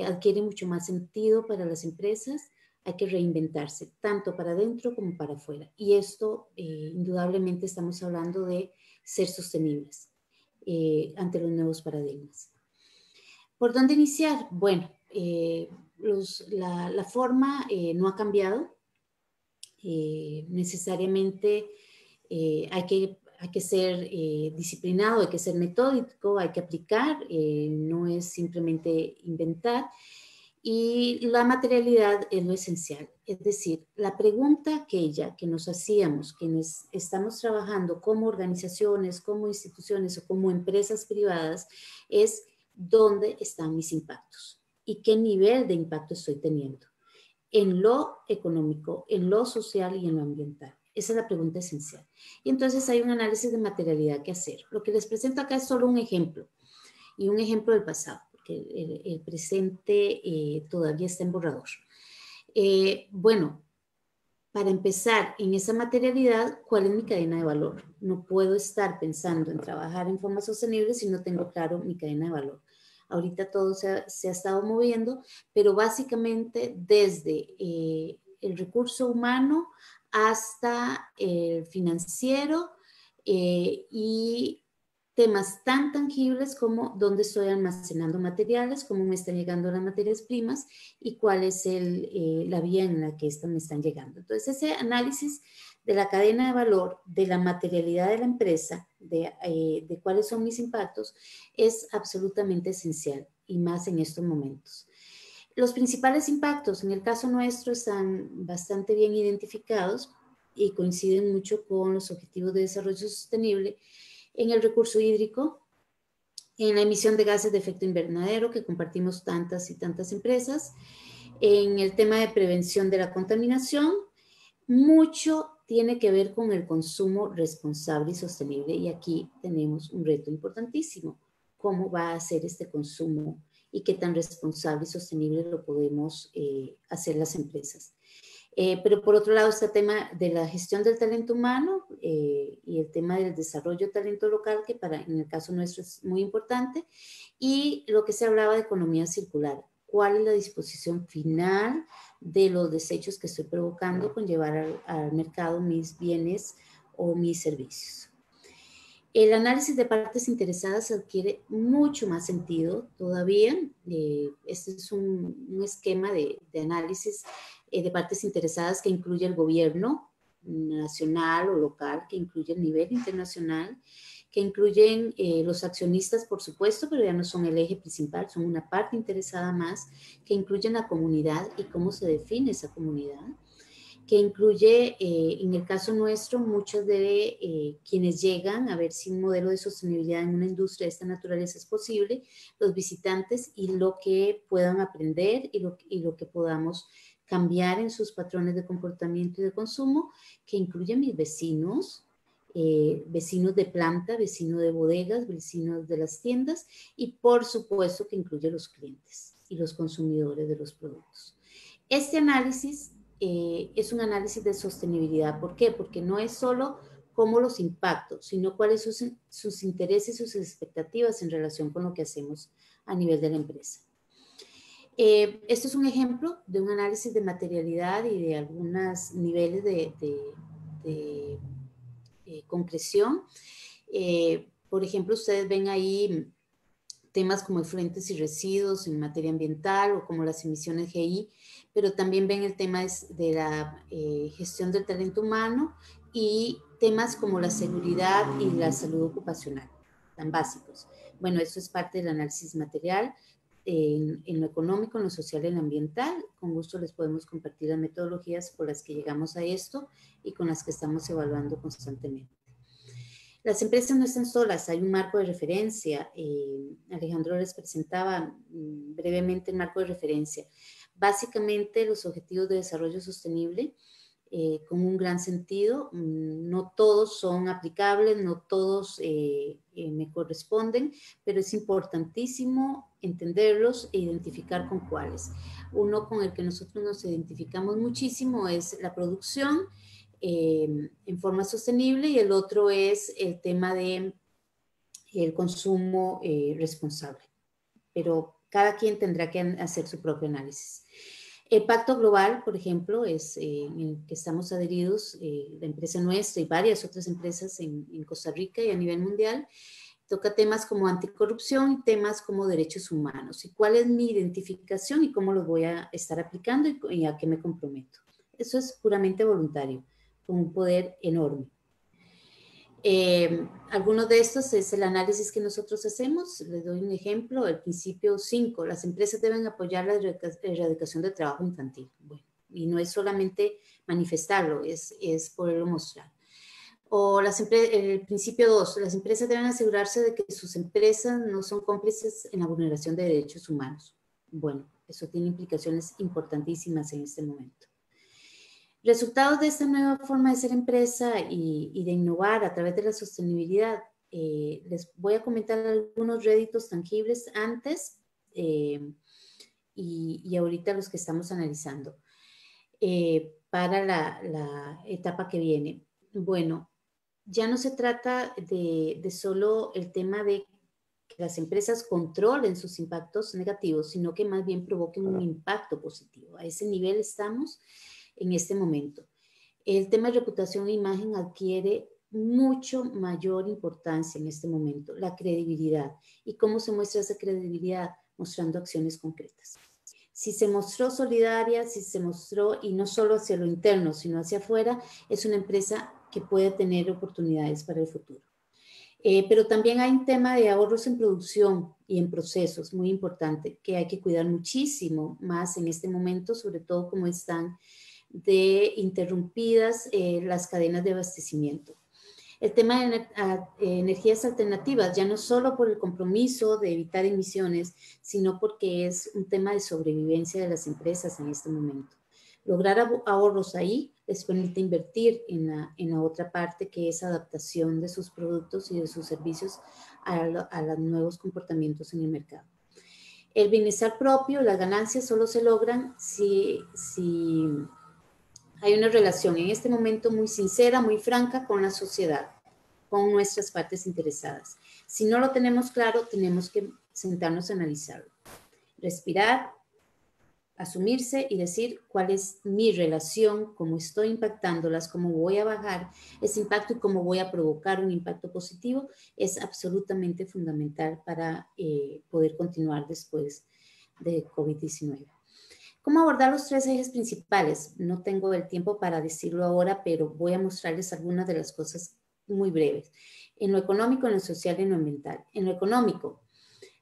adquiere mucho más sentido para las empresas. Hay que reinventarse, tanto para adentro como para afuera. Y esto, indudablemente, estamos hablando de ser sostenibles ante los nuevos paradigmas. ¿Por dónde iniciar? Bueno, la forma no ha cambiado. Necesariamente hay que ser disciplinado, hay que ser metódico, hay que aplicar, no es simplemente inventar. Y la materialidad es lo esencial. Es decir, la pregunta aquella que nos hacíamos, quienes estamos trabajando como organizaciones, como instituciones o como empresas privadas, es ¿dónde están mis impactos? ¿Y qué nivel de impacto estoy teniendo? En lo económico, en lo social y en lo ambiental. Esa es la pregunta esencial. Y entonces hay un análisis de materialidad que hacer. Lo que les presento acá es solo un ejemplo y un ejemplo del pasado, porque el presente todavía está en borrador. Bueno, para empezar, en esa materialidad, ¿cuál es mi cadena de valor? No puedo estar pensando en trabajar en forma sostenible si no tengo claro mi cadena de valor. Ahorita todo se ha estado moviendo, pero básicamente desde el recurso humano hasta el financiero y temas tan tangibles como dónde estoy almacenando materiales, cómo me están llegando las materias primas y cuál es la vía en la que estas me están llegando. Entonces, ese análisis de la cadena de valor, de la materialidad de la empresa, de cuáles son mis impactos, es absolutamente esencial y más en estos momentos. Los principales impactos en el caso nuestro están bastante bien identificados y coinciden mucho con los objetivos de desarrollo sostenible en el recurso hídrico, en la emisión de gases de efecto invernadero que compartimos tantas y tantas empresas, en el tema de prevención de la contaminación. Mucho tiene que ver con el consumo responsable y sostenible y aquí tenemos un reto importantísimo. ¿Cómo va a ser este consumo y qué tan responsable y sostenible lo podemos hacer las empresas? Pero por otro lado está el tema de la gestión del talento humano y el tema del desarrollo de talento local, que en el caso nuestro es muy importante, y lo que se hablaba de economía circular. ¿Cuál es la disposición final de los desechos que estoy provocando con llevar al mercado mis bienes o mis servicios? El análisis de partes interesadas adquiere mucho más sentido todavía. Este es un esquema de análisis de partes interesadas que incluye el gobierno nacional o local, que incluye el nivel internacional, que incluyen los accionistas, por supuesto, pero ya no son el eje principal, son una parte interesada más, que incluyen la comunidad y cómo se define esa comunidad. que incluye, en el caso nuestro, muchos de quienes llegan a ver si un modelo de sostenibilidad en una industria de esta naturaleza es posible, los visitantes y lo que puedan aprender y lo que podamos cambiar en sus patrones de comportamiento y de consumo, que incluye mis vecinos, vecinos de planta, vecinos de bodegas, vecinos de las tiendas y por supuesto que incluye los clientes y los consumidores de los productos. Este análisis es un análisis de sostenibilidad. ¿Por qué? Porque no es solo cómo los impactos, sino cuáles son sus intereses y sus expectativas en relación con lo que hacemos a nivel de la empresa. Esto es un ejemplo de un análisis de materialidad y de algunos niveles de concreción. Por ejemplo, ustedes ven ahí temas como efluentes y residuos en materia ambiental o como las emisiones GI, pero también ven el tema de la gestión del talento humano y temas como la seguridad y la salud ocupacional, tan básicos. Bueno, esto es parte del análisis material en lo económico, en lo social y en lo ambiental. Con gusto les podemos compartir las metodologías por las que llegamos a esto y con las que estamos evaluando constantemente. Las empresas no están solas, hay un marco de referencia. Alejandro les presentaba brevemente el marco de referencia. Básicamente los objetivos de desarrollo sostenible con un gran sentido. No todos son aplicables, no todos me corresponden, pero es importantísimo entenderlos e identificar con cuáles. Uno con el que nosotros nos identificamos muchísimo es la producción en forma sostenible y el otro es el tema de el consumo responsable. Pero cada quien tendrá que hacer su propio análisis. El Pacto Global, por ejemplo, es en el que estamos adheridos, la empresa nuestra y varias otras empresas en Costa Rica y a nivel mundial, toca temas como anticorrupción y temas como derechos humanos. ¿Y cuál es mi identificación y cómo los voy a estar aplicando y a qué me comprometo? Eso es puramente voluntario, con un poder enorme. Algunos de estos es el análisis que nosotros hacemos. Les doy un ejemplo, el principio 5, las empresas deben apoyar la erradicación del trabajo infantil. Bueno, y no es solamente manifestarlo, es poderlo mostrar. O el principio 2, las empresas deben asegurarse de que sus empresas no son cómplices en la vulneración de derechos humanos. Bueno, eso tiene implicaciones importantísimas en este momento. Resultados de esta nueva forma de ser empresa y de innovar a través de la sostenibilidad. Les voy a comentar algunos réditos tangibles antes y ahorita los que estamos analizando para la etapa que viene. Bueno, ya no se trata de solo el tema de que las empresas controlen sus impactos negativos, sino que más bien provoquen un impacto positivo. A ese nivel estamos en este momento. El tema de reputación e imagen adquiere mucho mayor importancia en este momento, la credibilidad. ¿Y cómo se muestra esa credibilidad? Mostrando acciones concretas. Si se mostró solidaria, si se mostró, y no solo hacia lo interno, sino hacia afuera, es una empresa que puede tener oportunidades para el futuro. Pero también hay un tema de ahorros en producción y en procesos, muy importante, que hay que cuidar muchísimo más en este momento, sobre todo como están de interrumpidas las cadenas de abastecimiento. El tema de energías alternativas, ya no solo por el compromiso de evitar emisiones, sino porque es un tema de sobrevivencia de las empresas en este momento. Lograr ahorros ahí les permite invertir en la otra parte, que es adaptación de sus productos y de sus servicios a los nuevos comportamientos en el mercado. El bienestar propio, las ganancias solo se logran si hay una relación en este momento muy sincera, muy franca con la sociedad, con nuestras partes interesadas. Si no lo tenemos claro, tenemos que sentarnos a analizarlo. Respirar, asumirse y decir cuál es mi relación, cómo estoy impactándolas, cómo voy a bajar ese impacto y cómo voy a provocar un impacto positivo, es absolutamente fundamental para poder continuar después de COVID-19. ¿Cómo abordar los 3 ejes principales? No tengo el tiempo para decirlo ahora, pero voy a mostrarles algunas de las cosas muy breves. En lo económico, en lo social y en lo ambiental. En lo económico,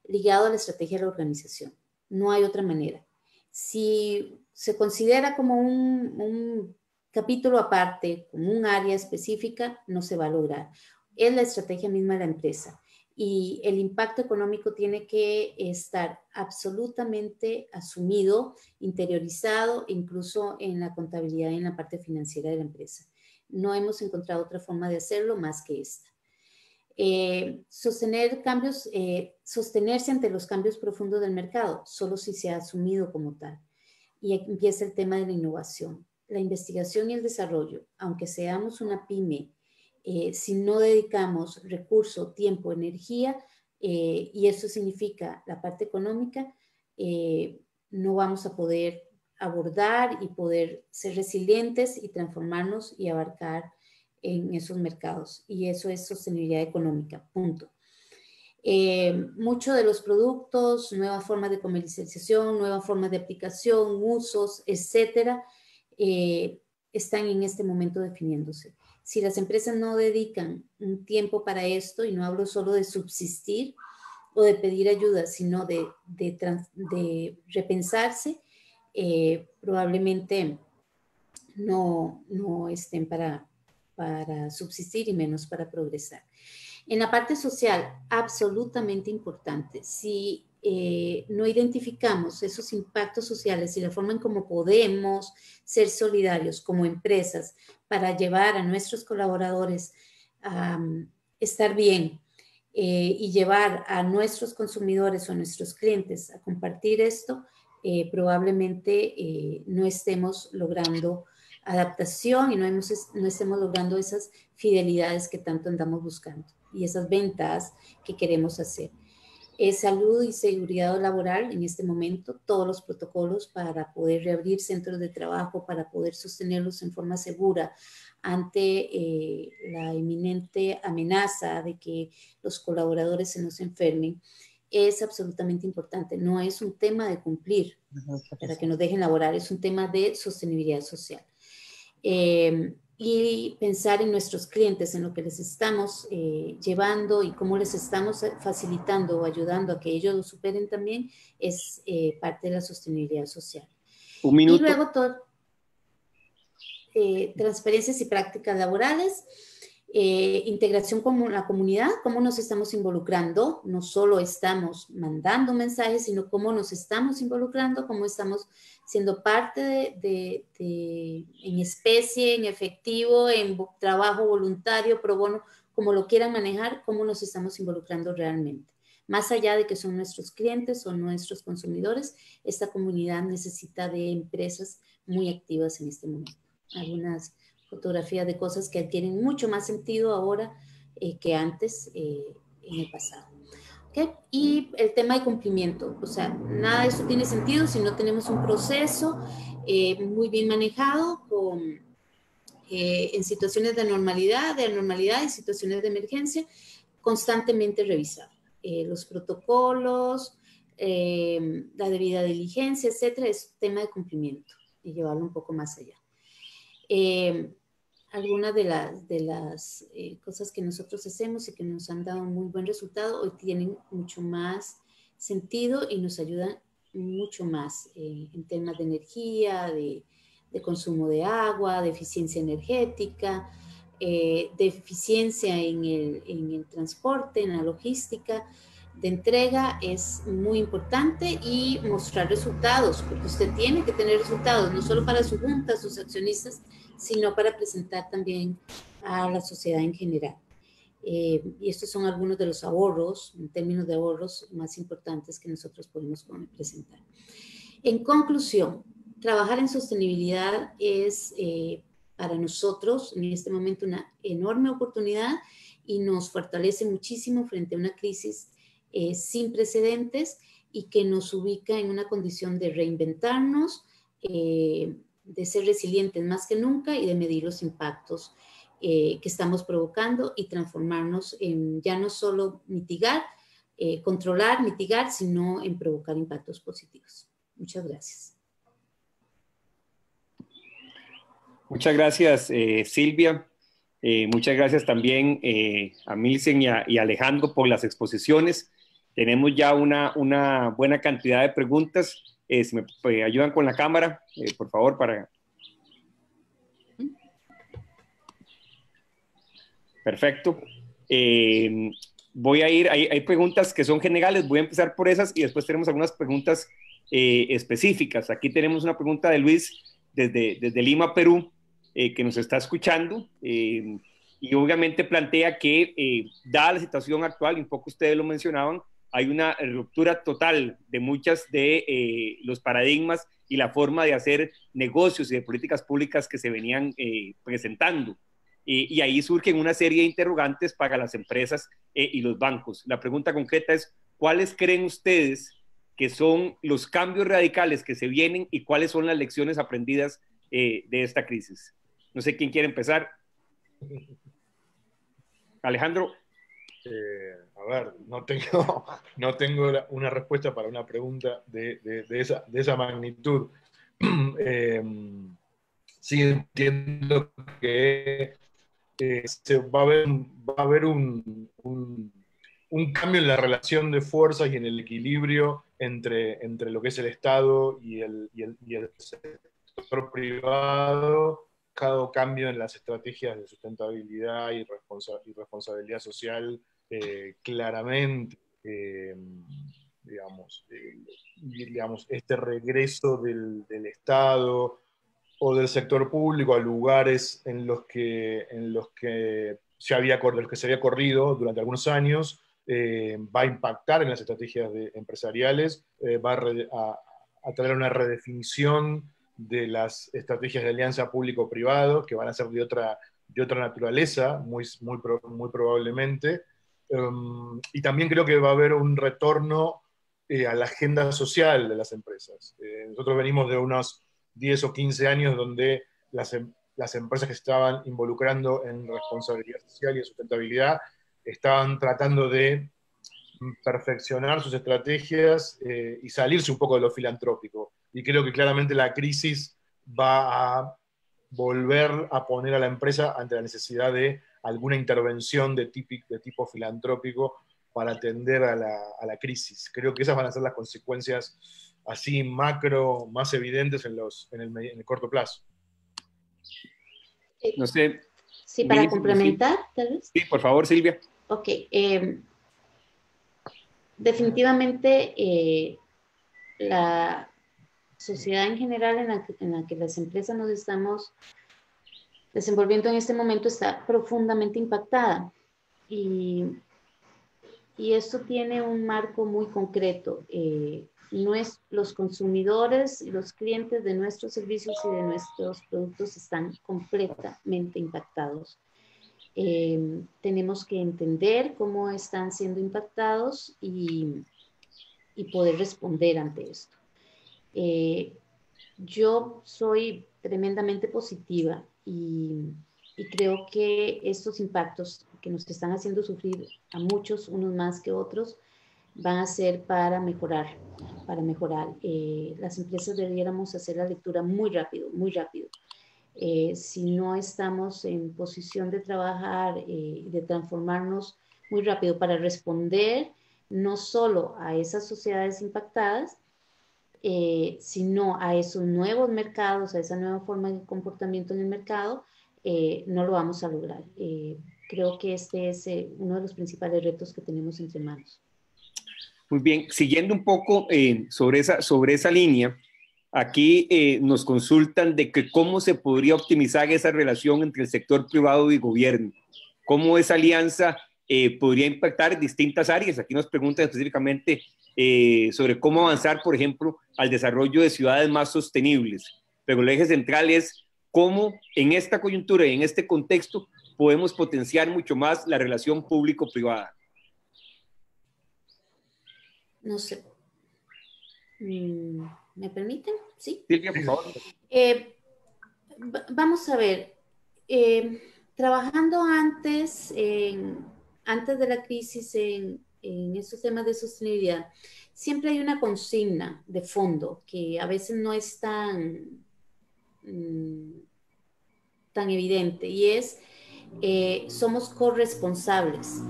ligado a la estrategia de la organización. No hay otra manera. Si se considera como un capítulo aparte, como un área específica, no se va a lograr. Es la estrategia misma de la empresa. Y el impacto económico tiene que estar absolutamente asumido, interiorizado, incluso en la contabilidad y en la parte financiera de la empresa. No hemos encontrado otra forma de hacerlo más que esta. Sostenerse ante los cambios profundos del mercado, solo si se ha asumido como tal. Y aquí empieza el tema de la innovación. La investigación y el desarrollo, aunque seamos una pyme, si no dedicamos recurso, tiempo, energía, y eso significa la parte económica, no vamos a poder abordar y poder ser resilientes y transformarnos y abarcar en esos mercados. Y eso es sostenibilidad económica, punto. Muchos de los productos, nuevas formas de comercialización, nuevas formas de aplicación, usos, etcétera, están en este momento definiéndose. Si las empresas no dedican un tiempo para esto, y no hablo solo de subsistir o de pedir ayuda, sino de repensarse, probablemente no estén para subsistir y menos para progresar. En la parte social, absolutamente importante. Si no identificamos esos impactos sociales y la forma en cómo podemos ser solidarios como empresas para llevar a nuestros colaboradores a estar bien y llevar a nuestros consumidores o a nuestros clientes a compartir esto, probablemente no estemos logrando adaptación y no estemos logrando esas fidelidades que tanto andamos buscando y esas ventas que queremos hacer. Salud y seguridad laboral en este momento, todos los protocolos para poder reabrir centros de trabajo, para poder sostenerlos en forma segura ante la inminente amenaza de que los colaboradores se nos enfermen, es absolutamente importante. No es un tema de cumplir para que nos dejen laborar, es un tema de sostenibilidad social. Y pensar en nuestros clientes, en lo que les estamos llevando y cómo les estamos facilitando o ayudando a que ellos lo superen también, es parte de la sostenibilidad social. Un minuto. Y luego transferencias y prácticas laborales, integración con la comunidad, cómo nos estamos involucrando, no solo estamos mandando mensajes, sino cómo nos estamos involucrando, cómo estamos siendo parte en especie, en efectivo, en trabajo voluntario, pro bono, como lo quieran manejar, cómo nos estamos involucrando realmente. Más allá de que son nuestros clientes o nuestros consumidores, esta comunidad necesita de empresas muy activas en este momento. Algunas fotografías de cosas que adquieren mucho más sentido ahora que antes en el pasado. ¿Okay? Y el tema de cumplimiento, o sea, nada de eso tiene sentido si no tenemos un proceso muy bien manejado en situaciones de normalidad, y situaciones de emergencia, constantemente revisado. Los protocolos, la debida diligencia, etcétera, es tema de cumplimiento y llevarlo un poco más allá. Algunas de las cosas que nosotros hacemos y que nos han dado un muy buen resultado hoy tienen mucho más sentido y nos ayudan mucho más en temas de energía, de consumo de agua, de eficiencia energética, de eficiencia en el transporte, en la logística, de entrega. Es muy importante y mostrar resultados, porque usted tiene que tener resultados, no solo para su junta, sus accionistas, sino para presentar también a la sociedad en general. Y estos son algunos de los ahorros, en términos de ahorros más importantes que nosotros podemos presentar. En conclusión, trabajar en sostenibilidad es para nosotros en este momento una enorme oportunidad y nos fortalece muchísimo frente a una crisis sin precedentes y que nos ubica en una condición de reinventarnos, de ser resilientes más que nunca y de medir los impactos que estamos provocando y transformarnos en ya no solo mitigar, controlar, mitigar, sino en provocar impactos positivos. Muchas gracias. Muchas gracias, Silvia. Muchas gracias también a Milsen y a Alejandro por las exposiciones. Tenemos ya una buena cantidad de preguntas. Si me ayudan con la cámara, por favor, para... Perfecto. Voy a ir, hay preguntas que son generales, voy a empezar por esas y después tenemos algunas preguntas específicas. Aquí tenemos una pregunta de Luis desde Lima, Perú, que nos está escuchando y obviamente plantea que, dada la situación actual, y un poco ustedes lo mencionaban, hay una ruptura total de muchas de los paradigmas y la forma de hacer negocios y de políticas públicas que se venían presentando. Y ahí surgen una serie de interrogantes para las empresas y los bancos. La pregunta concreta es, ¿cuáles creen ustedes que son los cambios radicales que se vienen y cuáles son las lecciones aprendidas de esta crisis? No sé quién quiere empezar. Alejandro. A ver, no tengo una respuesta para una pregunta de esa magnitud. Sí entiendo que va a haber un cambio en la relación de fuerzas y en el equilibrio entre lo que es el Estado y el sector privado, cada cambio en las estrategias de sustentabilidad y responsabilidad social, claramente, digamos, este regreso del Estado o del sector público a lugares en los que se había corrido durante algunos años, va a impactar en las estrategias empresariales, va a traer una redefinición de las estrategias de alianza público-privado, que van a ser de otra naturaleza, muy probablemente. Y también creo que va a haber un retorno a la agenda social de las empresas. Nosotros venimos de unos 10 o 15 años donde las empresas que estaban involucrando en responsabilidad social y en sustentabilidad estaban tratando de perfeccionar sus estrategias y salirse un poco de lo filantrópico. Y creo que claramente la crisis va a volver a poner a la empresa ante la necesidad de alguna intervención de tipo filantrópico para atender a la crisis. Creo que esas van a ser las consecuencias así macro más evidentes en el corto plazo. No sé. Sí, para complementar, tal vez. Sí, por favor, Silvia. Ok. Definitivamente, la sociedad en general en la que las empresas nos estamos desenvolviendo en este momento está profundamente impactada. Y esto tiene un marco muy concreto. Los consumidores y los clientes de nuestros servicios y de nuestros productos están completamente impactados. Tenemos que entender cómo están siendo impactados y poder responder ante esto. Yo soy tremendamente positiva y creo que estos impactos que nos están haciendo sufrir a muchos, unos más que otros, van a ser para mejorar. Las empresas deberíamos hacer la lectura muy rápido, muy rápido. Si no estamos en posición de trabajar, de transformarnos muy rápido para responder no solo a esas sociedades impactadas, sino a esos nuevos mercados, a esa nueva forma de comportamiento en el mercado, no lo vamos a lograr. Creo que este es uno de los principales retos que tenemos entre manos. Muy bien, siguiendo un poco sobre esa línea, aquí nos consultan de que cómo se podría optimizar esa relación entre el sector privado y gobierno, cómo esa alianza podría impactar distintas áreas. Aquí nos preguntan específicamente sobre cómo avanzar, por ejemplo, al desarrollo de ciudades más sostenibles. Pero el eje central es cómo en esta coyuntura y en este contexto podemos potenciar mucho más la relación público-privada. No sé. ¿Me permiten? Sí. Silvia, por favor. Vamos a ver. Trabajando antes de la crisis en estos temas de sostenibilidad, siempre hay una consigna de fondo que a veces no es tan evidente, y es somos corresponsables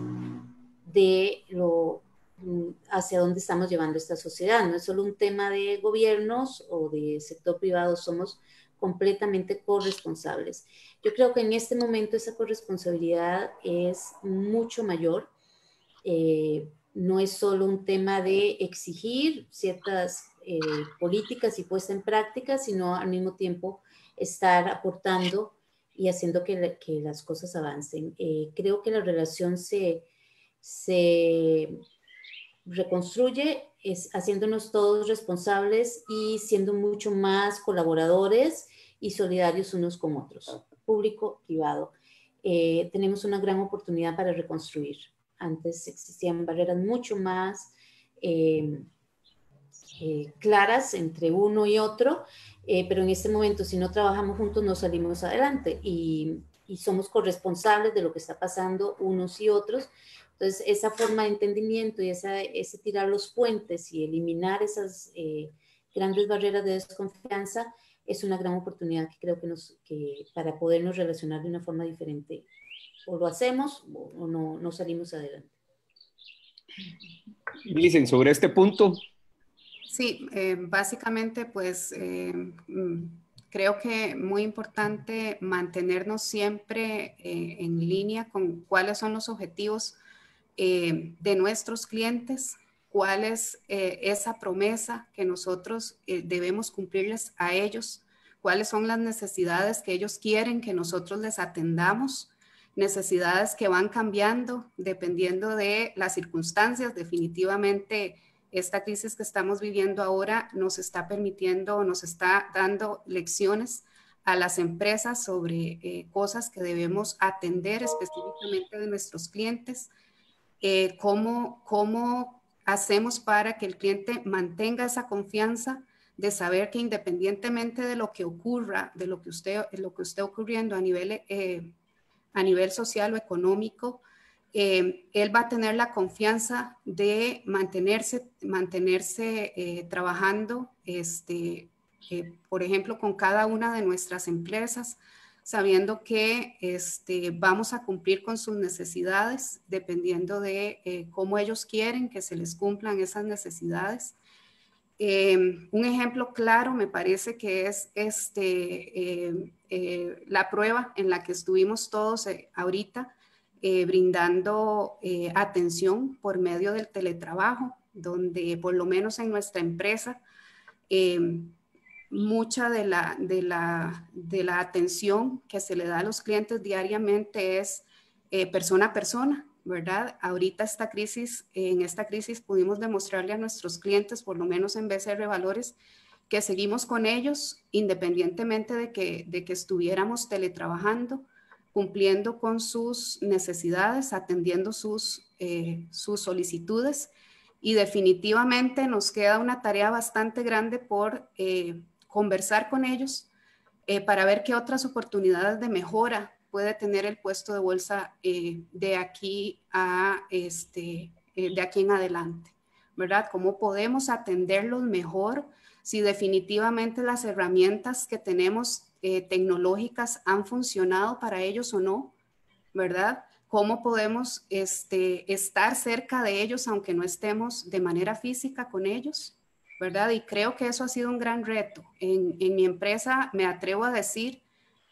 de hacia dónde estamos llevando esta sociedad. No es solo un tema de gobiernos o de sector privado, somos completamente corresponsables. Yo creo que en este momento esa corresponsabilidad es mucho mayor. No es solo un tema de exigir ciertas políticas y puesta en práctica, sino al mismo tiempo estar aportando y haciendo que las cosas avancen. Creo que la relación se reconstruye haciéndonos todos responsables y siendo mucho más colaboradores y solidarios unos con otros, público, privado. Tenemos una gran oportunidad para reconstruir. Antes existían barreras mucho más claras entre uno y otro, pero en este momento si no trabajamos juntos no salimos adelante y somos corresponsables de lo que está pasando unos y otros. Entonces esa forma de entendimiento y ese tirar los puentes y eliminar esas grandes barreras de desconfianza es una gran oportunidad que creo que para podernos relacionar de una forma diferente o lo hacemos o no salimos adelante. Dicen sobre este punto. Sí, básicamente pues creo que muy importante mantenernos siempre en línea con cuáles son los objetivos de nuestros clientes, cuál es esa promesa que nosotros debemos cumplirles a ellos, cuáles son las necesidades que ellos quieren que nosotros les atendamos, necesidades que van cambiando dependiendo de las circunstancias. Definitivamente esta crisis que estamos viviendo ahora nos está permitiendo, nos está dando lecciones a las empresas sobre cosas que debemos atender específicamente de nuestros clientes, cómo hacemos para que el cliente mantenga esa confianza de saber que independientemente de lo que ocurra, de lo que esté ocurriendo a nivel social o económico, él va a tener la confianza de mantenerse trabajando, por ejemplo, con cada una de nuestras empresas, sabiendo que vamos a cumplir con sus necesidades, dependiendo de cómo ellos quieren que se les cumplan esas necesidades. Un ejemplo claro me parece que es la prueba en la que estuvimos todos ahorita, brindando atención por medio del teletrabajo, donde por lo menos en nuestra empresa, mucha de la atención que se le da a los clientes diariamente es persona a persona, ¿verdad? Ahorita en esta crisis pudimos demostrarle a nuestros clientes, por lo menos en BCR Valores, que seguimos con ellos independientemente de que estuviéramos teletrabajando, cumpliendo con sus necesidades, atendiendo sus solicitudes, y definitivamente nos queda una tarea bastante grande por conversar con ellos para ver qué otras oportunidades de mejora puede tener el puesto de bolsa de aquí en adelante, ¿verdad? ¿Cómo podemos atenderlos mejor? Si definitivamente las herramientas que tenemos tecnológicas han funcionado para ellos o no, ¿verdad? ¿Cómo podemos estar cerca de ellos aunque no estemos de manera física con ellos, ¿verdad? Y creo que eso ha sido un gran reto. En mi empresa me atrevo a decir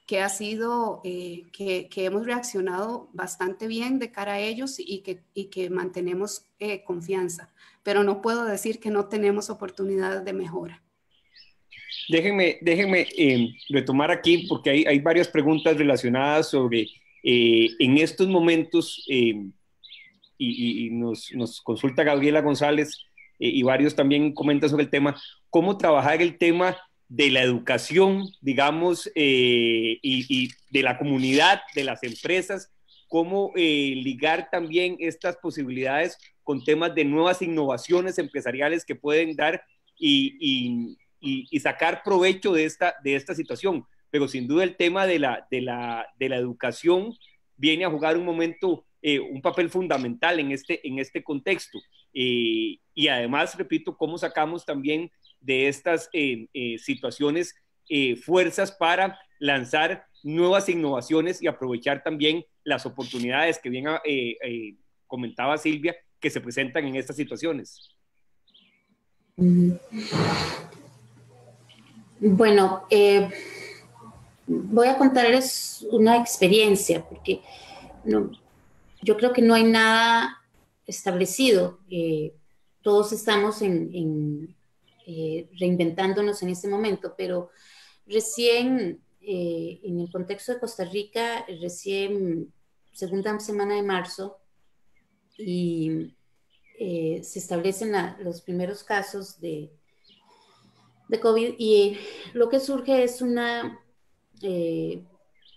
que ha sido, que hemos reaccionado bastante bien de cara a ellos y que mantenemos confianza, pero no puedo decir que no tenemos oportunidades de mejora. Déjenme retomar aquí porque hay varias preguntas relacionadas sobre en estos momentos, y nos consulta Gabriela González y varios también comentan sobre el tema, cómo trabajar el tema de la educación, digamos, y de la comunidad, de las empresas, cómo ligar también estas posibilidades con temas de nuevas innovaciones empresariales que pueden dar y sacar provecho de esta situación. Pero sin duda el tema de la educación viene a jugar un papel fundamental en este contexto. Y además, repito, cómo sacamos también de estas situaciones fuerzas para lanzar nuevas innovaciones y aprovechar también las oportunidades que bien comentaba Silvia, que se presentan en estas situaciones. Bueno, voy a contarles una experiencia, porque yo creo que no hay nada establecido. Todos estamos reinventándonos en este momento, pero recién, en el contexto de Costa Rica, recién segunda semana de marzo, y se establecen los primeros casos de COVID, y lo que surge es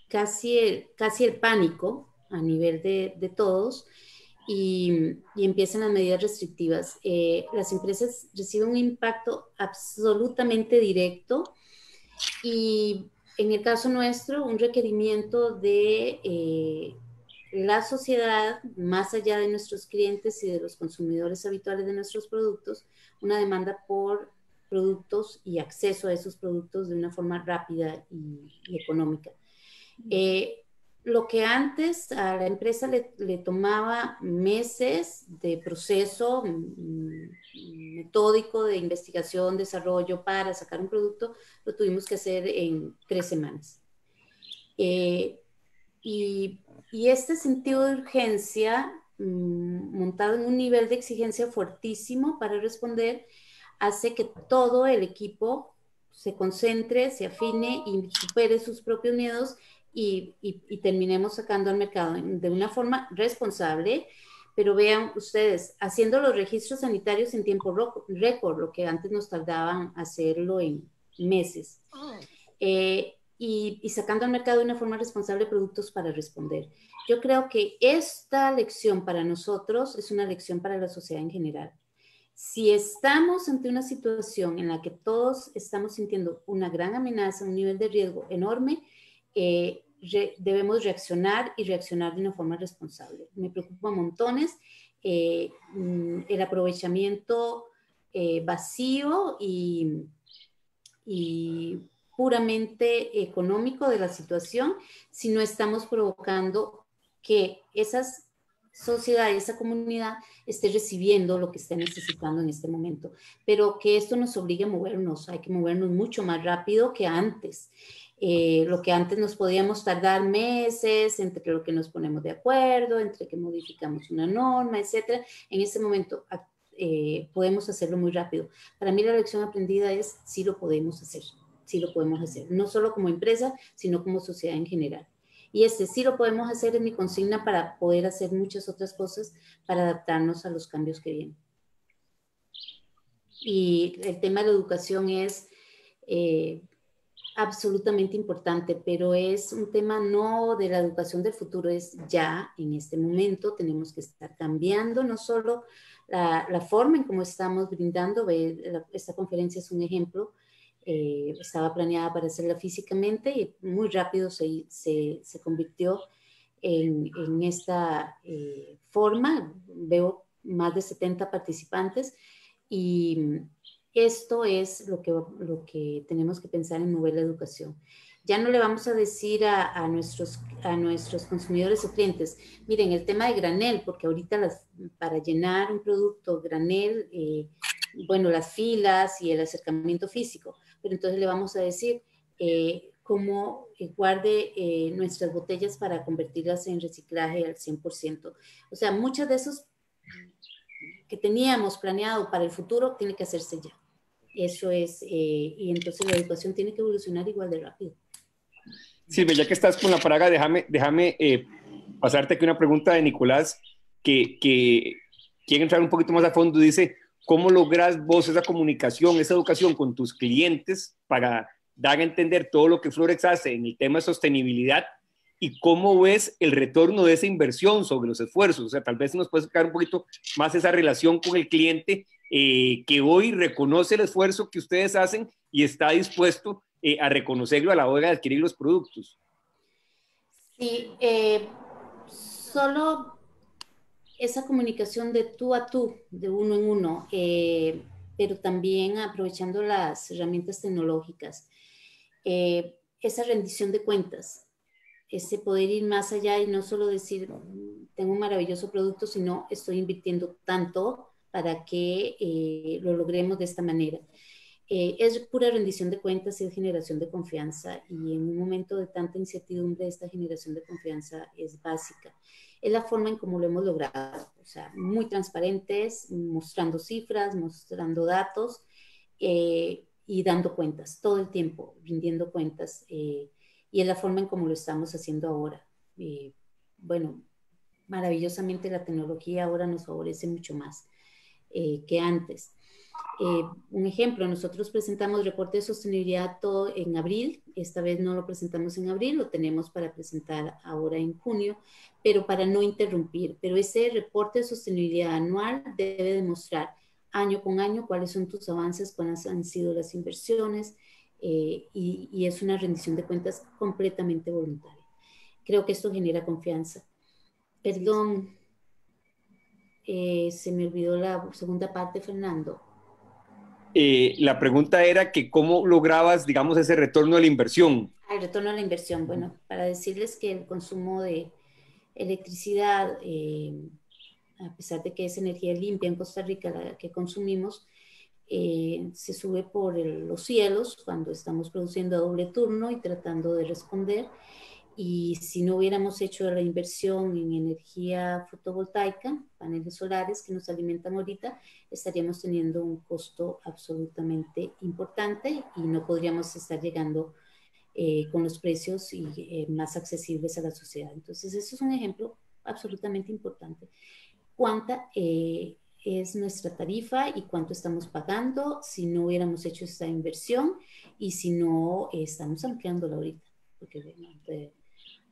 casi el pánico a nivel de todos, y empiezan las medidas restrictivas. Las empresas reciben un impacto absolutamente directo, y en el caso nuestro, un requerimiento de la sociedad, más allá de nuestros clientes y de los consumidores habituales de nuestros productos, una demanda por productos y acceso a esos productos de una forma rápida y económica. Lo que antes a la empresa le tomaba meses de proceso metódico de investigación, desarrollo para sacar un producto, lo tuvimos que hacer en 3 semanas. Y este sentido de urgencia, montado en un nivel de exigencia fuertísimo para responder, hace que todo el equipo se concentre, se afine y supere sus propios miedos, y terminemos sacando al mercado de una forma responsable. Pero vean ustedes, haciendo los registros sanitarios en tiempo récord, lo que antes nos tardaban hacerlo en meses. Y sacando al mercado de una forma responsable productos para responder. Yo creo que esta lección para nosotros es una lección para la sociedad en general. Si estamos ante una situación en la que todos estamos sintiendo una gran amenaza, un nivel de riesgo enorme, debemos reaccionar, y reaccionar de una forma responsable. Me preocupa montones el aprovechamiento vacío y puramente económico de la situación, si no estamos provocando que esas sociedad, esa comunidad esté recibiendo lo que esté necesitando en este momento, pero que esto nos obligue a movernos. Hay que movernos mucho más rápido que antes. Lo que antes nos podíamos tardar meses entre lo que nos ponemos de acuerdo, entre que modificamos una norma, etcétera. En este momento podemos hacerlo muy rápido. Para mí la lección aprendida es sí lo podemos hacer, sí lo podemos hacer, no solo como empresa, sino como sociedad en general. Y sí lo podemos hacer, es mi consigna para poder hacer muchas otras cosas para adaptarnos a los cambios que vienen. Y el tema de la educación es absolutamente importante, pero es un tema no de la educación del futuro, es ya en este momento tenemos que estar cambiando no solo la forma en cómo estamos brindando. Esta conferencia es un ejemplo. Estaba planeada para hacerla físicamente y muy rápido se convirtió en esta forma. Veo más de 70 participantes, y esto es lo que tenemos que pensar en mover la educación. Ya no le vamos a decir a nuestros consumidores o clientes, miren, el tema de granel, porque ahorita para llenar un producto granel, bueno, las filas y el acercamiento físico, pero entonces le vamos a decir cómo guarde nuestras botellas para convertirlas en reciclaje al 100%. O sea, muchos de esos que teníamos planeado para el futuro tiene que hacerse ya. Eso es, y entonces la educación tiene que evolucionar igual de rápido. Silvia, ya que estás con la palabra, déjame pasarte aquí una pregunta de Nicolás, que quiere entrar un poquito más a fondo. Dice, ¿cómo logras vos esa comunicación, esa educación con tus clientes para dar a entender todo lo que Florex hace en el tema de sostenibilidad? ¿Y cómo ves el retorno de esa inversión sobre los esfuerzos? O sea, tal vez nos puedes explicar un poquito más esa relación con el cliente que hoy reconoce el esfuerzo que ustedes hacen y está dispuesto a reconocerlo a la hora de adquirir los productos. Sí, solo esa comunicación de tú a tú, de uno en uno, pero también aprovechando las herramientas tecnológicas, esa rendición de cuentas, ese poder ir más allá y no solo decir, tengo un maravilloso producto, sino estoy invirtiendo tanto para que lo logremos de esta manera. Es pura rendición de cuentas y es generación de confianza, y en un momento de tanta incertidumbre esta generación de confianza es básica. Es la forma en cómo lo hemos logrado, o sea, muy transparentes, mostrando cifras, mostrando datos y dando cuentas, todo el tiempo rindiendo cuentas, y es la forma en cómo lo estamos haciendo ahora. Bueno, maravillosamente la tecnología ahora nos favorece mucho más que antes. Un ejemplo, nosotros presentamos reporte de sostenibilidad todo en abril, esta vez no lo presentamos en abril, lo tenemos para presentar ahora en junio, pero para no interrumpir. Pero ese reporte de sostenibilidad anual debe demostrar año con año cuáles son tus avances, cuáles han sido las inversiones, y es una rendición de cuentas completamente voluntaria. Creo que esto genera confianza. Perdón, se me olvidó la segunda parte, Fernando. La pregunta era que cómo lograbas, digamos, ese retorno de la inversión. El retorno a la inversión. Bueno, para decirles que el consumo de electricidad, a pesar de que es energía limpia en Costa Rica la que consumimos, se sube por los cielos cuando estamos produciendo a doble turno y tratando de responder. Y si no hubiéramos hecho la inversión en energía fotovoltaica, paneles solares que nos alimentan ahorita, estaríamos teniendo un costo absolutamente importante y no podríamos estar llegando con los precios más accesibles a la sociedad. Entonces, eso es un ejemplo absolutamente importante. ¿Cuánta es nuestra tarifa y cuánto estamos pagando si no hubiéramos hecho esta inversión y si no estamos ampliándola ahorita? Porque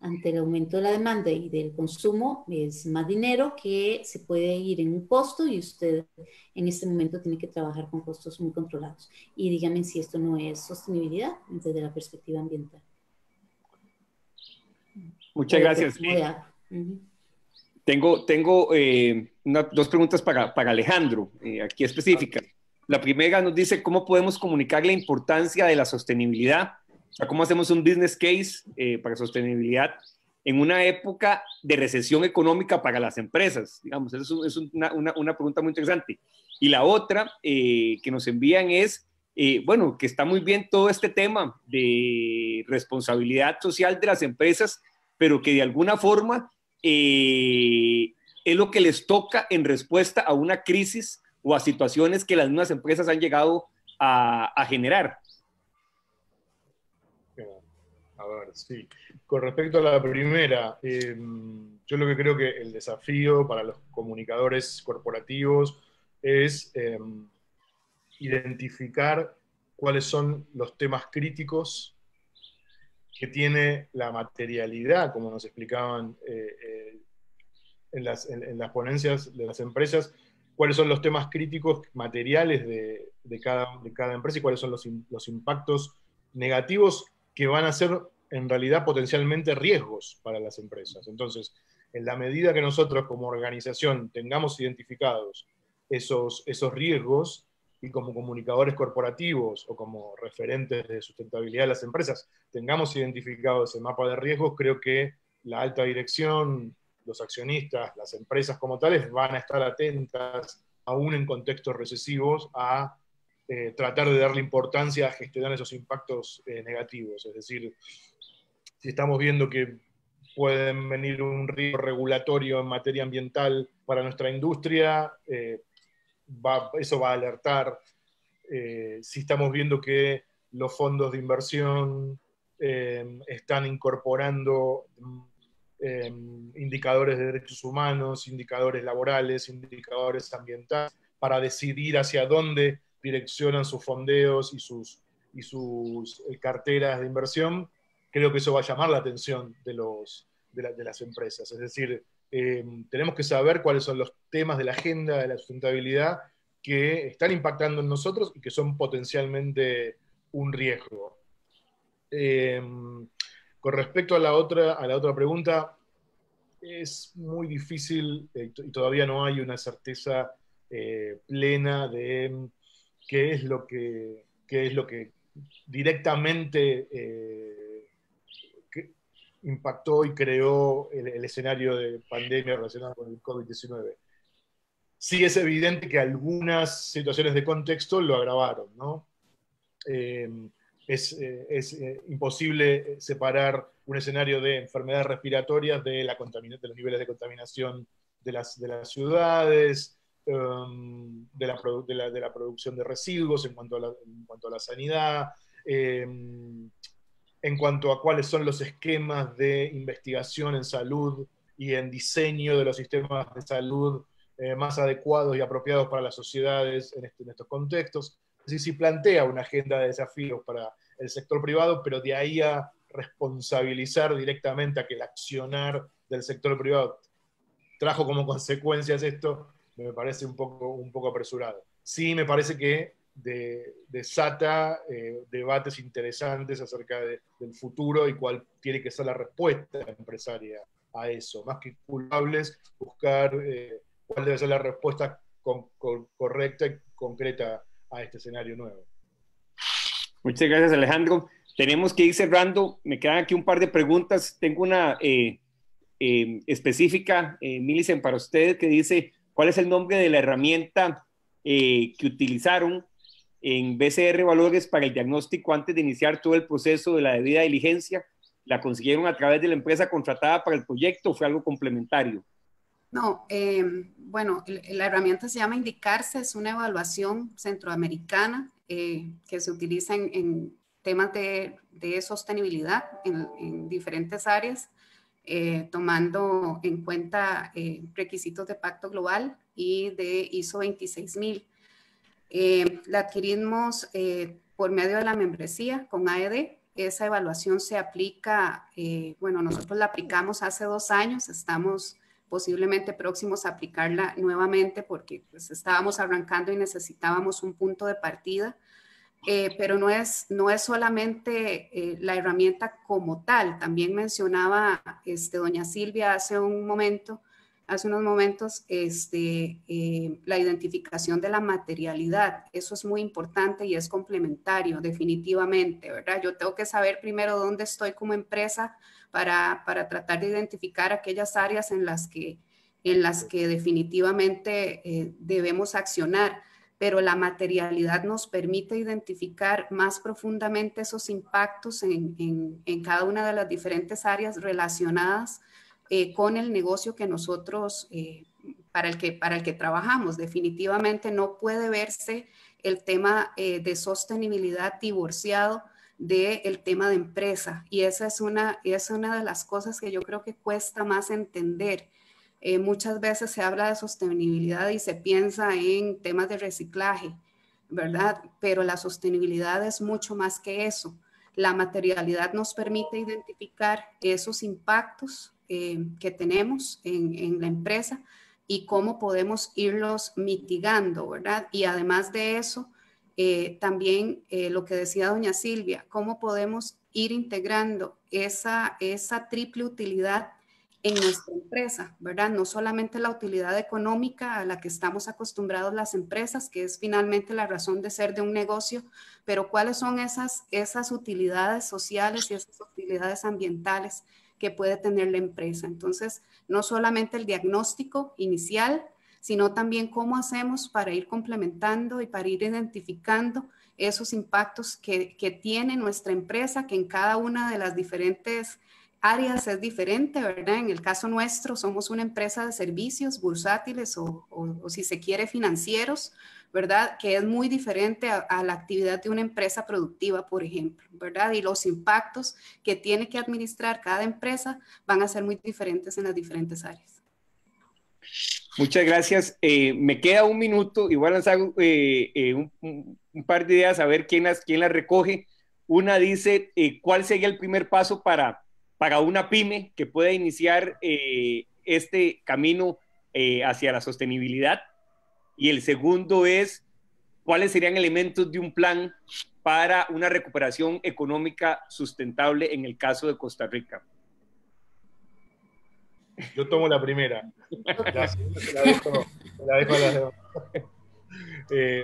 ante el aumento de la demanda y del consumo es más dinero que se puede ir en un costo, y usted en este momento tiene que trabajar con costos muy controlados. Y díganme si esto no es sostenibilidad desde la perspectiva ambiental. Muchas gracias. Tengo dos preguntas para Alejandro, aquí específicas. La primera nos dice cómo podemos comunicar la importancia de la sostenibilidad, o sea, cómo hacemos un business case para sostenibilidad en una época de recesión económica para las empresas. Digamos, eso es una pregunta muy interesante. Y la otra que nos envían es, bueno, que está muy bien todo este tema de responsabilidad social de las empresas, pero que de alguna forma es lo que les toca en respuesta a una crisis o a situaciones que las mismas empresas han llegado a generar. A ver, sí. Con respecto a la primera, yo lo que creo que el desafío para los comunicadores corporativos es identificar cuáles son los temas críticos que tiene la materialidad, como nos explicaban en las ponencias de las empresas, cuáles son los temas críticos materiales de cada empresa y cuáles son los impactos negativos que van a ser en realidad potencialmente riesgos para las empresas. Entonces, en la medida que nosotros como organización tengamos identificados esos riesgos, y como comunicadores corporativos o como referentes de sustentabilidad de las empresas tengamos identificado ese mapa de riesgos, creo que la alta dirección, los accionistas, las empresas como tales van a estar atentas, aún en contextos recesivos, a tratar de darle importancia a gestionar esos impactos negativos. Es decir, si estamos viendo que pueden venir un riesgo regulatorio en materia ambiental para nuestra industria, eso va a alertar. Si estamos viendo que los fondos de inversión están incorporando indicadores de derechos humanos, indicadores laborales, indicadores ambientales, para decidir hacia dónde direccionan sus fondeos y sus carteras de inversión, creo que eso va a llamar la atención de las empresas. Es decir, tenemos que saber cuáles son los temas de la agenda de la sustentabilidad que están impactando en nosotros y que son potencialmente un riesgo. Con respecto a la otra pregunta, es muy difícil y todavía no hay una certeza plena de qué es lo que directamente impactó y creó el escenario de pandemia relacionado con el COVID-19. Sí es evidente que algunas situaciones de contexto lo agravaron, ¿no? es imposible separar un escenario de enfermedades respiratorias de los niveles de contaminación de las ciudades, de la producción de residuos en cuanto a la sanidad, en cuanto a cuáles son los esquemas de investigación en salud y en diseño de los sistemas de salud más adecuados y apropiados para las sociedades en estos contextos. Es decir, sí plantea una agenda de desafíos para el sector privado, pero de ahí a responsabilizar directamente a que el accionar del sector privado trajo como consecuencias esto, me parece un poco apresurado. Sí, me parece que desata debates interesantes acerca del futuro y cuál tiene que ser la respuesta empresaria a eso. Más que culpables, buscar cuál debe ser la respuesta correcta y concreta a este escenario nuevo. Muchas gracias, Alejandro. Tenemos que ir cerrando. Me quedan aquí un par de preguntas. Tengo una específica, Millicent, para usted, que dice, ¿cuál es el nombre de la herramienta que utilizaron en BCR Valores para el diagnóstico antes de iniciar todo el proceso de la debida diligencia? ¿La consiguieron a través de la empresa contratada para el proyecto o fue algo complementario? No, bueno, la herramienta se llama Indicarse, es una evaluación centroamericana que se utiliza en temas de sostenibilidad en diferentes áreas, tomando en cuenta requisitos de Pacto Global y de ISO 26000. La adquirimos por medio de la membresía con AED. Esa evaluación se aplica, bueno, nosotros la aplicamos hace 2 años, estamos posiblemente próximos a aplicarla nuevamente porque pues, estábamos arrancando y necesitábamos un punto de partida, pero no es solamente la herramienta como tal. También mencionaba doña Silvia hace unos momentos, la identificación de la materialidad. Eso es muy importante y es complementario, definitivamente, ¿verdad? Yo tengo que saber primero dónde estoy como empresa para tratar de identificar aquellas áreas en las que definitivamente debemos accionar, pero la materialidad nos permite identificar más profundamente esos impactos en cada una de las diferentes áreas relacionadas con el negocio que nosotros, para el que trabajamos. Definitivamente no puede verse el tema de sostenibilidad divorciado del tema de empresa, y esa es una de las cosas que yo creo que cuesta más entender. Muchas veces se habla de sostenibilidad y se piensa en temas de reciclaje, ¿verdad? Pero la sostenibilidad es mucho más que eso. La materialidad nos permite identificar esos impactos que tenemos en la empresa y cómo podemos irlos mitigando, ¿verdad? Y además de eso, también lo que decía doña Silvia, cómo podemos ir integrando esa triple utilidad en nuestra empresa, ¿verdad? No solamente la utilidad económica a la que estamos acostumbrados las empresas, que es finalmente la razón de ser de un negocio, pero cuáles son esas utilidades sociales y esas utilidades ambientales que puede tener la empresa. Entonces, no solamente el diagnóstico inicial, sino también cómo hacemos para ir complementando y para ir identificando esos impactos que tiene nuestra empresa, que en cada una de las diferentes áreas es diferente, ¿verdad? En el caso nuestro somos una empresa de servicios bursátiles o si se quiere financieros, ¿verdad? Que es muy diferente a la actividad de una empresa productiva, por ejemplo, ¿verdad? Y los impactos que tiene que administrar cada empresa van a ser muy diferentes en las diferentes áreas. Muchas gracias. Me queda 1 minuto, igual les hago un par de ideas a ver quién las recoge. Una dice, ¿cuál sería el primer paso para una pyme que pueda iniciar este camino hacia la sostenibilidad? Y el segundo es, ¿cuáles serían elementos de un plan para una recuperación económica sustentable en el caso de Costa Rica? Yo tomo la primera. La segunda se la dejo a las demás.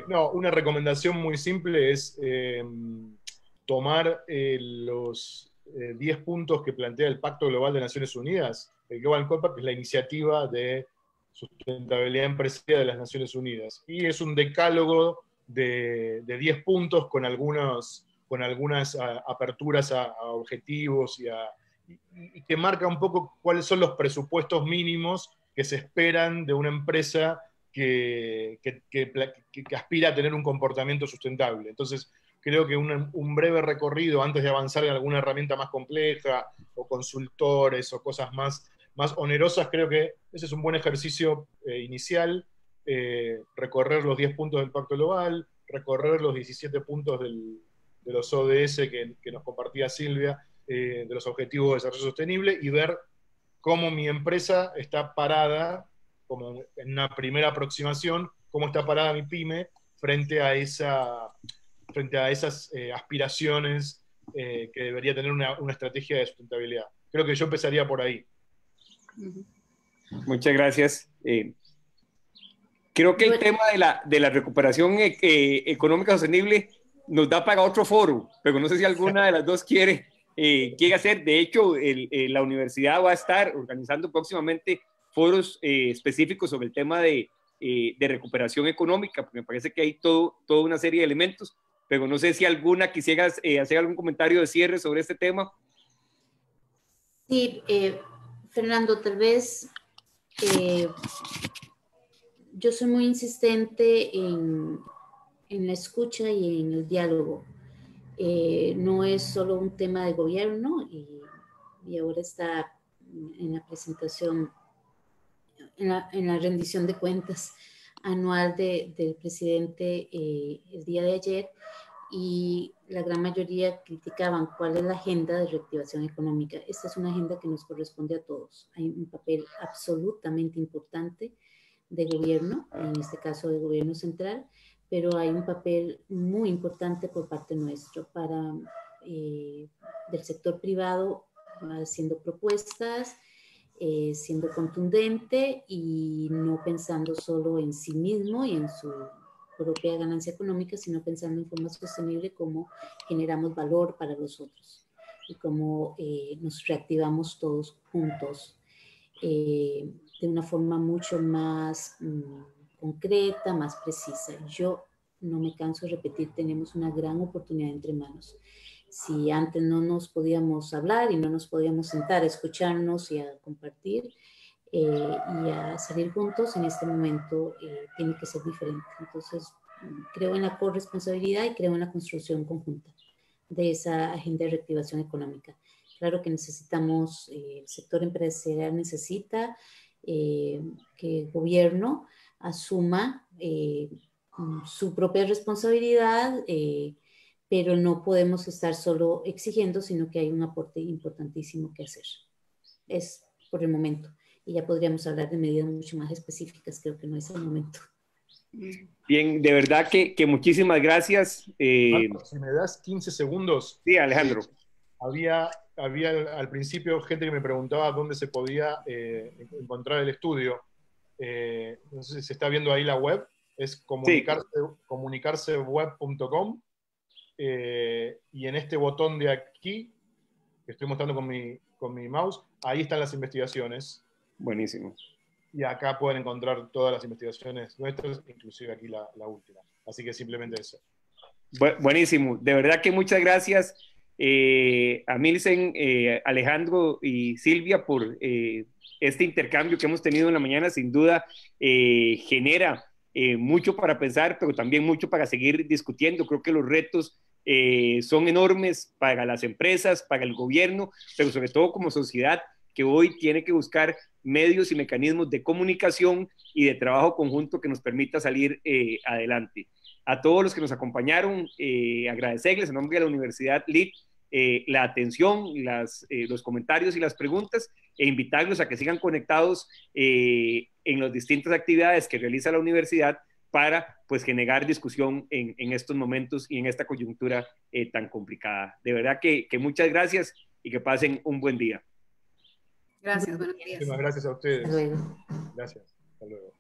No, una recomendación muy simple es tomar los 10 puntos que plantea el Pacto Global de Naciones Unidas, el Global Compact, que es la iniciativa de sustentabilidad empresarial de las Naciones Unidas. Y es un decálogo de 10 puntos con algunas aperturas a objetivos y que marca un poco cuáles son los presupuestos mínimos que se esperan de una empresa que aspira a tener un comportamiento sustentable. Entonces, creo que un breve recorrido antes de avanzar en alguna herramienta más compleja, o consultores, o cosas más onerosas, creo que ese es un buen ejercicio inicial, recorrer los 10 puntos del Pacto Global, recorrer los 17 puntos de los ODS que nos compartía Silvia, de los Objetivos de Desarrollo Sostenible, y ver cómo mi empresa está parada, como en una primera aproximación, cómo está parada mi pyme frente a esas aspiraciones que debería tener una estrategia de sustentabilidad. Creo que yo empezaría por ahí. Muchas gracias. Creo que el tema de la recuperación económica sostenible nos da para otro foro, pero no sé si alguna de las dos quiere hacer. De hecho, la universidad va a estar organizando próximamente foros específicos sobre el tema de recuperación económica, porque me parece que hay toda una serie de elementos, pero no sé si alguna quisieras hacer algún comentario de cierre sobre este tema. Sí, Fernando, tal vez yo soy muy insistente en la escucha y en el diálogo. No es solo un tema de gobierno, y ahora está en la presentación, en la rendición de cuentas anual del presidente el día de ayer, y la gran mayoría criticaban cuál es la agenda de reactivación económica. Esta es una agenda que nos corresponde a todos. Hay un papel absolutamente importante de gobierno, en este caso de gobierno central, pero hay un papel muy importante por parte nuestro del sector privado, haciendo propuestas, siendo contundente y no pensando solo en sí mismo y en su propia ganancia económica, sino pensando en forma sostenible cómo generamos valor para los otros y cómo nos reactivamos todos juntos de una forma mucho más concreta, más precisa. Yo no me canso de repetir, tenemos una gran oportunidad entre manos. Si antes no nos podíamos hablar y no nos podíamos sentar a escucharnos y a compartir y a salir juntos, en este momento tiene que ser diferente. Entonces, creo en la corresponsabilidad y creo en la construcción conjunta de esa agenda de reactivación económica. Claro que necesitamos, el sector empresarial necesita que el gobierno asuma su propia responsabilidad, pero no podemos estar solo exigiendo, sino que hay un aporte importantísimo que hacer. Es por el momento. Y ya podríamos hablar de medidas mucho más específicas, creo que no es el momento. Bien, de verdad que muchísimas gracias. Marco, si me das 15 segundos. Sí, Alejandro. Había al principio gente que me preguntaba dónde se podía encontrar el estudio. No sé si se está viendo ahí la web. Es comunicarseweb.com. Y en este botón de aquí, que estoy mostrando con mi mouse, ahí están las investigaciones. Buenísimo. Y acá pueden encontrar todas las investigaciones nuestras, inclusive aquí la última. Así que simplemente eso. Buenísimo. De verdad que muchas gracias a Milsen, Alejandro y Silvia por este intercambio que hemos tenido en la mañana. Sin duda genera mucho para pensar, pero también mucho para seguir discutiendo. Creo que los retos son enormes para las empresas, para el gobierno, pero sobre todo como sociedad, que hoy tiene que buscar medios y mecanismos de comunicación y de trabajo conjunto que nos permita salir adelante. A todos los que nos acompañaron, agradecerles en nombre de la Universidad LIT la atención, los comentarios y las preguntas, e invitarlos a que sigan conectados en las distintas actividades que realiza la universidad para pues generar discusión en estos momentos y en esta coyuntura tan complicada. De verdad que muchas gracias y que pasen un buen día. Gracias, buenos días. Muchísimas gracias a ustedes. Hasta luego. Gracias. Hasta luego.